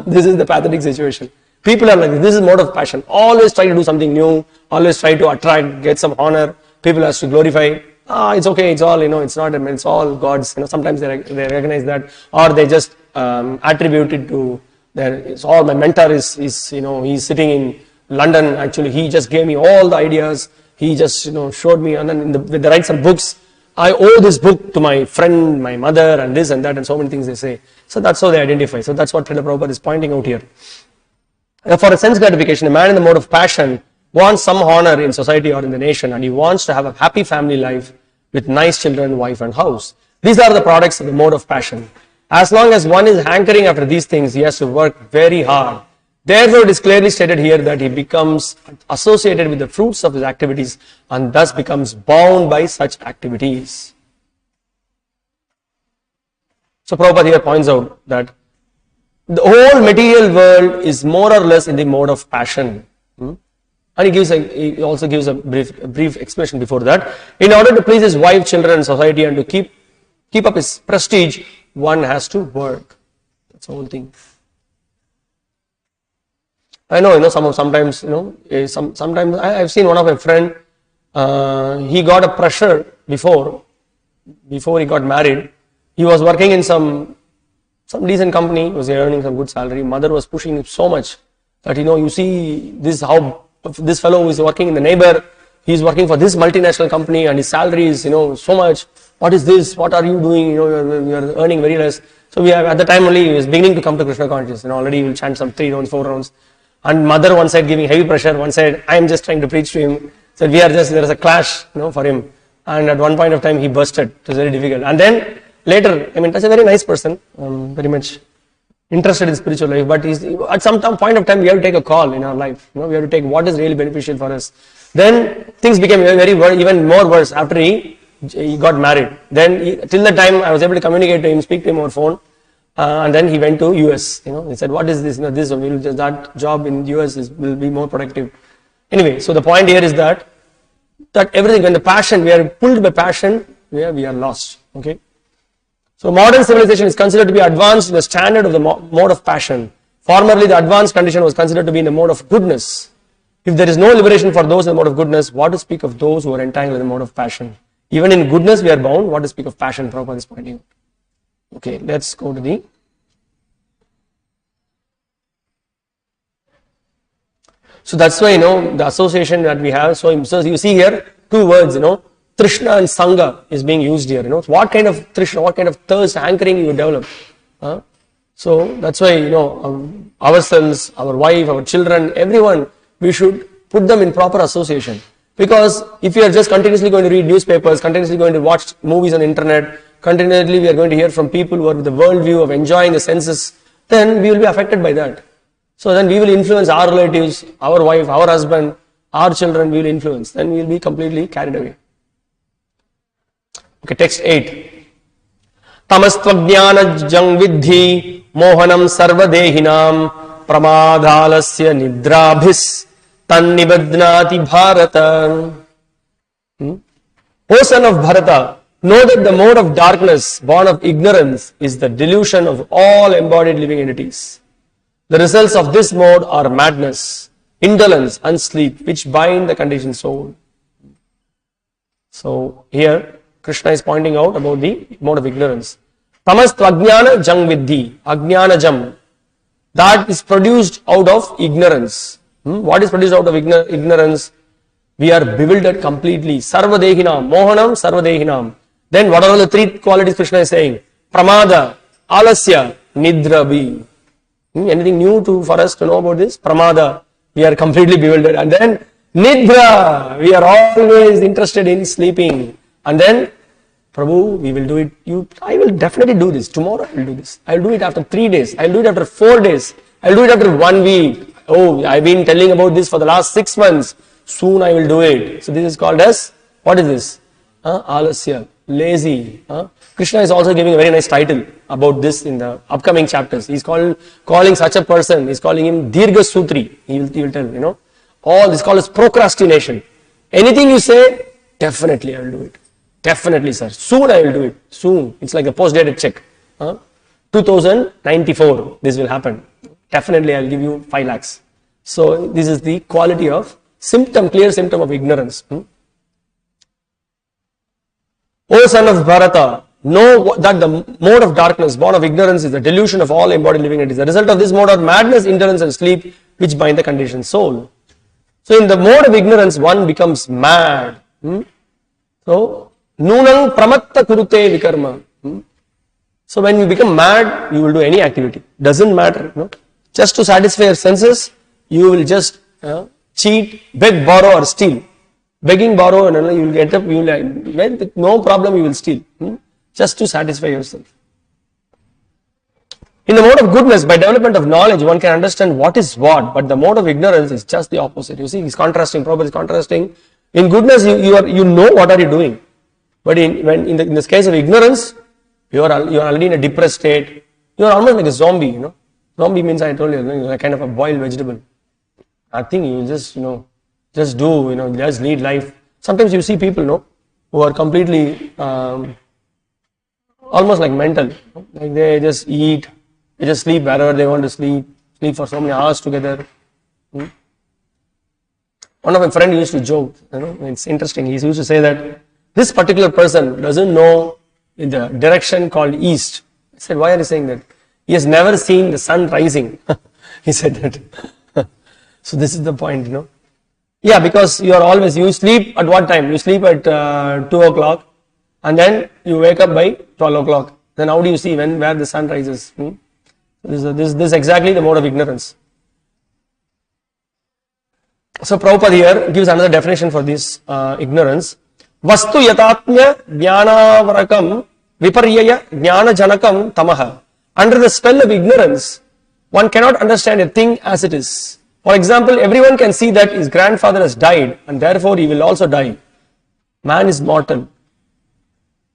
This is the pathetic situation. People are like this is mode of passion. Always try to do something new. Always try to attract, get some honor. People has to glorify. It's okay. It's all, it's not, it's all God's. Sometimes they recognize that, or they just attribute it to it's all my mentor is, he's sitting in London. Actually, he just gave me all the ideas. He just, showed me, and then with the rights of books, I owe this book to my friend, my mother, and this and that, and so many things they say. So that's how they identify. So that's what Srila Prabhupada is pointing out here. For a sense gratification, a man in the mode of passion wants some honor in society or in the nation, and he wants to have a happy family life with nice children, wife, and house. These are the products of the mode of passion. As long as one is hankering after these things, he has to work very hard. Therefore, it is clearly stated here that he becomes associated with the fruits of his activities and thus becomes bound by such activities. So Prabhupada here points out that the whole material world is more or less in the mode of passion. And he also gives a brief explanation before that. In order to please his wife, children, and society, and to keep up his prestige, one has to work. That's the whole thing. I know, sometimes, sometimes I've seen one of my friend, he got a pressure before he got married. He was working in some decent company, was earning some good salary. Mother was pushing him so much that, you see this fellow who is working in the neighbor, he's working for this multinational company and his salary is, so much. What is this? What are you doing? You are earning very less. So at the time only, he was beginning to come to Krishna consciousness. Already he will chant some 3 rounds, 4 rounds. And mother one side giving heavy pressure, one side I am just trying to preach to him. So there is a clash, for him. And at one point of time he bursted. It was very difficult. And then later, that's a very nice person, very much interested in spiritual life. But at some point of time we have to take a call in our life. We have to take what is really beneficial for us. Then things became even more worse after he got married. Then till the time I was able to communicate to him, speak to him over phone. And then he went to US. He said, "What is this? That job in US will be more productive." Anyway, so the point here is that everything, when the passion, we are pulled by passion, we are lost. Okay. So modern civilization is considered to be advanced in the standard of the mode of passion. Formerly, the advanced condition was considered to be in the mode of goodness. If there is no liberation for those in the mode of goodness, what to speak of those who are entangled in the mode of passion? Even in goodness, we are bound. What to speak of passion? Prabhupada is pointing out. Okay, let's go to the. So that's why, the association that we have. So you see here, 2 words, Trishna and Sangha is being used here. What kind of Trishna, what kind of thirst, hankering you develop. So that's why, ourselves, our wife, our children, everyone, we should put them in proper association. Because if we are just continuously going to read newspapers, continuously going to watch movies on internet, continually we are going to hear from people who are with the worldview of enjoying the senses, then we will be affected by that. So then we will influence our relatives, our wife, our husband, our children, we will influence. Then we will be completely carried away. Okay, text 8. Tamastvajnanajang vidhi mohanam sarvadehinam pramadhalasya nidrabhis tannibadnati bharata. O son of Bharata, know that the mode of darkness, born of ignorance, is the delusion of all embodied living entities. The results of this mode are madness, indolence and sleep, which bind the conditioned soul. So here Krishna is pointing out about the mode of ignorance. Tamastvajnana jang vidhi, ajnana jam, that is produced out of ignorance. What is produced out of ignorance? We are bewildered completely. Sarvadehinam, mohanam sarvadehinam. Then what are the three qualities Krishna is saying? Pramada, alasya, nidrabhi. Anything new for us to know about this? Pramada, we are completely bewildered. And then nidra, we are always interested in sleeping. And then, Prabhu, we will do it. I will definitely do this. Tomorrow I will do this. I will do it after 3 days. I will do it after 4 days. I will do it after 1 week. Oh, I have been telling about this for the last 6 months. Soon I will do it. So this is called as, what is this? Alasya, lazy. Krishna is also giving a very nice title about this in the upcoming chapters. He is calling such a person, he is calling him Dirgha Sutri. He will tell, all this called as procrastination. Anything you say, definitely I will do it. Definitely, sir. Soon I will do it. Soon. It's like a post-dated check. 2094, this will happen. Definitely I will give you 5 lakhs. So this is the quality of clear symptom of ignorance. O son of Bharata, know that the mode of darkness, born of ignorance, is the delusion of all embodied living entities. The result of this mode are madness, indolence and sleep, which bind the conditioned soul. So in the mode of ignorance, one becomes mad. So, nunang pramatta kurute vikarma. So when you become mad, you will do any activity. Doesn't matter. Just to satisfy your senses, you will just cheat, beg, borrow or steal. Begging, borrow, and you will get up, with no problem you will steal. Just to satisfy yourself. In the mode of goodness, by development of knowledge, one can understand what is what, but the mode of ignorance is just the opposite. You see, he's contrasting, Prabhupada is contrasting. In goodness, you know what are you doing. But in this case of ignorance, you are already in a depressed state. You are almost like a zombie, Zombie means, I told you, like kind of a boiled vegetable. Nothing, you just, just do, just lead life. Sometimes you see people, who are completely, almost like mental. Like they just eat, they just sleep wherever they want to sleep for so many hours together. One of my friends used to joke, it's interesting. He used to say that this particular person doesn't know in the direction called east. I said, why are you saying that? He has never seen the sun rising. He said that. So this is the point, Yeah, because you sleep at what time? You sleep at 2 o'clock and then you wake up by 12 o'clock. Then how do you see where the sun rises? This is exactly the mode of ignorance. So Prabhupada here gives another definition for this ignorance. Vastu yatatmya jnanavarakam viparyaya jnana janakam tamaha. Under the spell of ignorance, one cannot understand a thing as it is. For example, everyone can see that his grandfather has died and therefore he will also die. Man is mortal.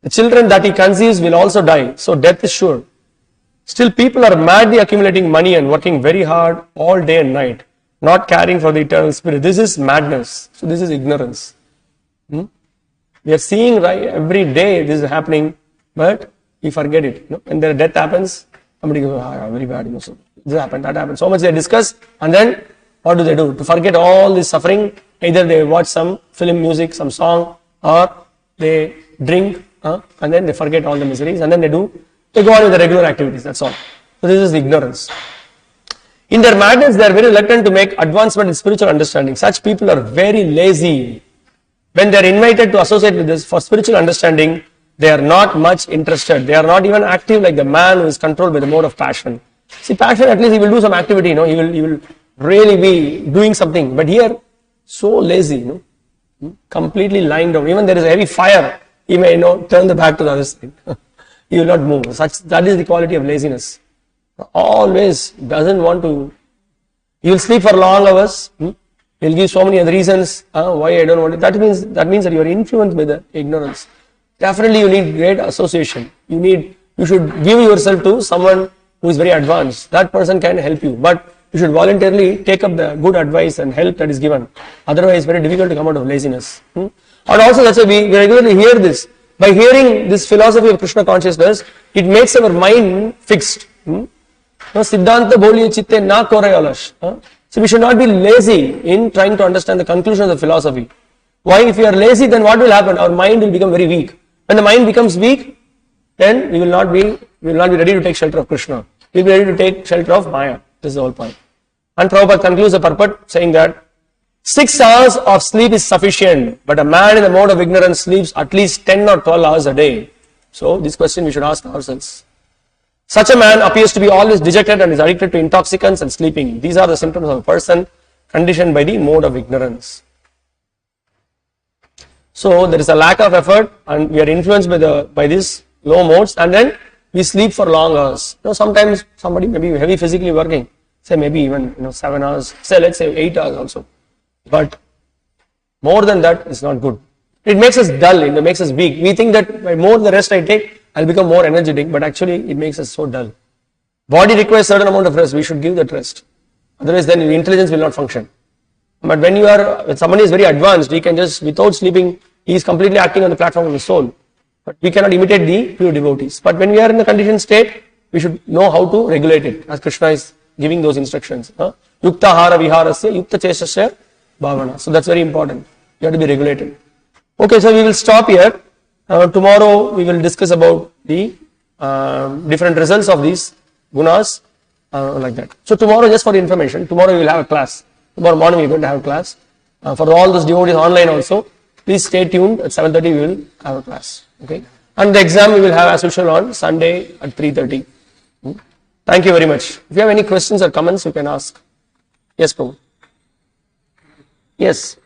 The children that he conceives will also die, so death is sure. Still, people are madly accumulating money and working very hard all day and night, not caring for the eternal spirit. This is madness. So this is ignorance. We are seeing every day this is happening, but we forget it. When the death happens, somebody goes, very bad. So this happened, that happened. So much they discuss, and then what do? To forget all this suffering, either they watch some film music, some song, or they drink, and then they forget all the miseries, and then they go on with the regular activities. That's all. So this is ignorance. In their madness, they are very reluctant to make advancement in spiritual understanding. Such people are very lazy. When they are invited to associate with this for spiritual understanding, they are not much interested. They are not even active like the man who is controlled by the mode of passion. See, passion, at least he will do some activity, he will really be doing something. But here, so lazy, completely lying down. Even there is a heavy fire, he may, turn the back to the other side. He will not move. That is the quality of laziness. Always doesn't want to. He will sleep for long hours. He will give so many other reasons why I don't want it. That means that you are influenced by the ignorance. Definitely, you need great association. You should give yourself to someone who is very advanced. That person can help you, but you should voluntarily take up the good advice and help that is given. Otherwise, it's very difficult to come out of laziness. And also, that's why we regularly hear this. By hearing this philosophy of Krishna consciousness, it makes our mind fixed. Siddhanta boliye chitte na kore alash. So we should not be lazy in trying to understand the conclusion of the philosophy. Why? If we are lazy, then what will happen? Our mind will become very weak. When the mind becomes weak, then we will not be ready to take shelter of Krishna. We will be ready to take shelter of Maya. This is the whole point. And Prabhupada concludes the purport saying that 6 hours of sleep is sufficient, but a man in the mode of ignorance sleeps at least 10 or 12 hours a day. So this question we should ask ourselves. Such a man appears to be always dejected and is addicted to intoxicants and sleeping. These are the symptoms of a person conditioned by the mode of ignorance. So there is a lack of effort and we are influenced by these low modes, and then we sleep for long hours. Sometimes somebody may be heavy physically working, say maybe even 7 hours, say let's say 8 hours also. But more than that is not good. It makes us dull, it makes us weak. We think that by more the rest I take, I'll become more energetic, but actually it makes us so dull. Body requires certain amount of rest, we should give that rest. Otherwise then the intelligence will not function. But when somebody is very advanced, he can just, without sleeping, he is completely acting on the platform of the soul. But we cannot imitate the pure devotees. But when we are in the conditioned state, we should know how to regulate it, as Krishna is giving those instructions. Yukta hara viharasya, yukta chesasya bhavana. So that's very important. You have to be regulated. Okay, so we will stop here. Tomorrow we will discuss about the different results of these gunas, like that. So tomorrow, just for information, tomorrow we will have a class. Tomorrow morning we are going to have a class. For all those devotees online also, please stay tuned. At 7:30 we will have a class. Okay, and the exam we will have as usual on Sunday at 3:30. Thank you very much. If you have any questions or comments, you can ask. Yes, Prabhu. Yes.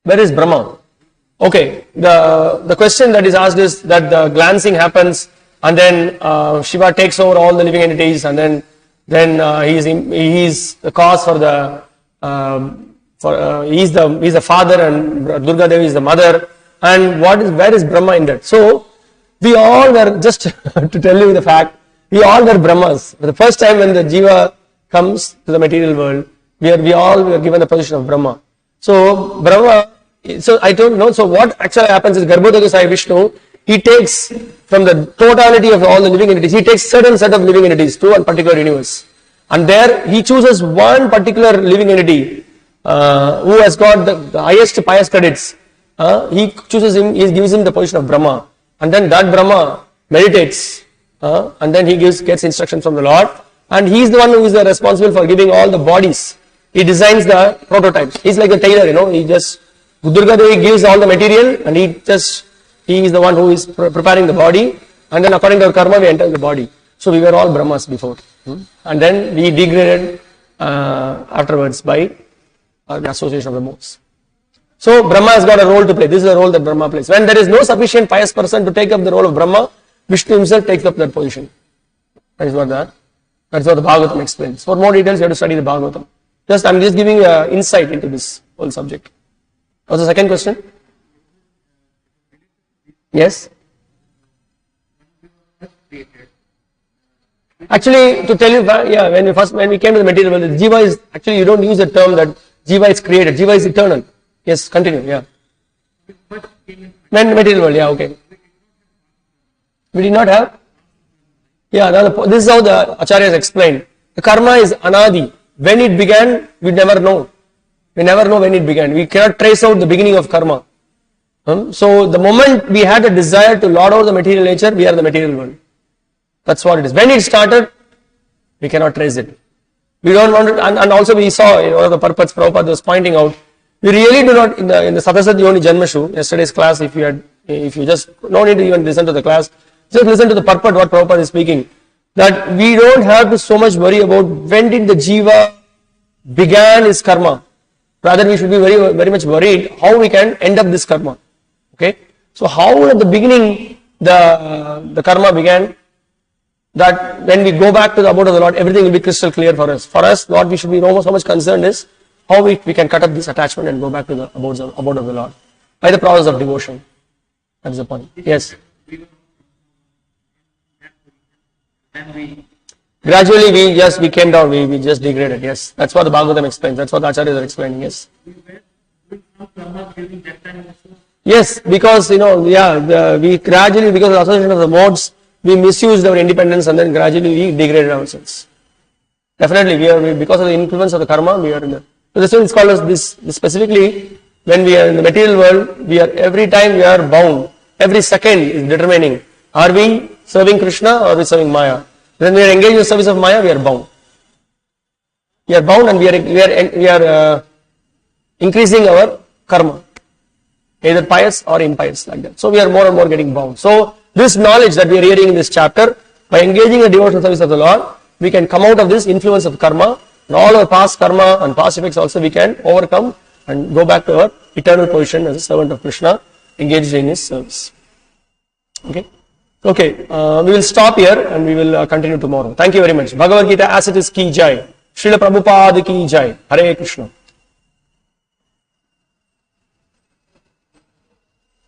Where is Brahma? Okay, the question that is asked is that the glancing happens and then Shiva takes over all the living entities, and then he is the cause for the he is the father, and Durga Devi is the mother. And where is Brahma in that? So we all were, just to tell you the fact, we all were Brahmas. For the first time when the Jiva comes to the material world, we all were given the position of Brahma. So Brahma, so I don't know. So what actually happens is Garbhodaya Sai Vishnu, he takes from the totality of all the living entities, he takes certain set of living entities to one particular universe, and there he chooses one particular living entity who has got the highest pious credits. He chooses him, he gives him the position of Brahma, and then that Brahma meditates, and then he gets instructions from the Lord, and he is the one who is responsible for giving all the bodies. He designs the prototypes. He's like a tailor, he just, Durga Devi gives all the material, and he is the one who is preparing the body, and then according to our karma we enter the body. So we were all Brahmas before, and then we degraded afterwards by the association of the modes. So Brahma has got a role to play. This is the role that Brahma plays. When there is no sufficient pious person to take up the role of Brahma, Vishnu himself takes up that position. That is what the Bhagavatam explains. For more details, you have to study the Bhagavatam. I'm just giving you an insight into this whole subject. What's the second question? Yes? Actually, to tell you, when we came to the material world, the Jiva is, actually you don't use the term that Jiva is created. Jiva is eternal. Yes, continue, yeah. When material world, yeah, okay. We did not have? Yeah, this is how the Acharyas explained. The karma is anadi. When it began, we never know. We never know when it began. We cannot trace out the beginning of karma. So the moment we had a desire to lord over the material nature, we are the material world. That's what it is. When it started, we cannot trace it. We don't want it, and also we saw in one of the purports Prabhupada was pointing out We really do not, in the Satasat Yoni Janmashu, yesterday's class, if you just, no need to even listen to the class, just listen to the purport what Prabhupada is speaking, that we don't have to so much worry about when did the Jiva began his karma. Rather, we should be very, very much worried how we can end up this karma. Okay? So how at the beginning the karma began, that when we go back to the abode of the Lord, everything will be crystal clear for us. For us, what we should be so much concerned is how we can cut up this attachment and go back to the abode of the Lord by the process of devotion. That's the point. Yes. Gradually we came down, we just degraded. Yes. That's what the Bhagavatam explains. That's what the Acharyas are explaining. Yes. Yes, because we gradually, because of the association of the modes, we misused our independence and then gradually we degraded ourselves. Definitely, because of the influence of the karma, we are in the. So this one is called as this specifically when we are in the material world, every time we are bound. Every second is determining, are we serving Krishna or are we serving Maya? When we are engaged in the service of Maya, we are bound. We are bound and we are increasing our karma, either pious or impious, like that. So we are more and more getting bound. So this knowledge that we are hearing in this chapter, by engaging in the devotional service of the Lord, we can come out of this influence of karma, and all our past karma and past effects also we can overcome and go back to our eternal position as a servant of Krishna, engaged in his service. Okay? Okay, we will stop here and we will continue tomorrow. Thank you very much. Bhagavad Gita as it is ki jai. Srila Prabhupada ki jai. Hare Krishna.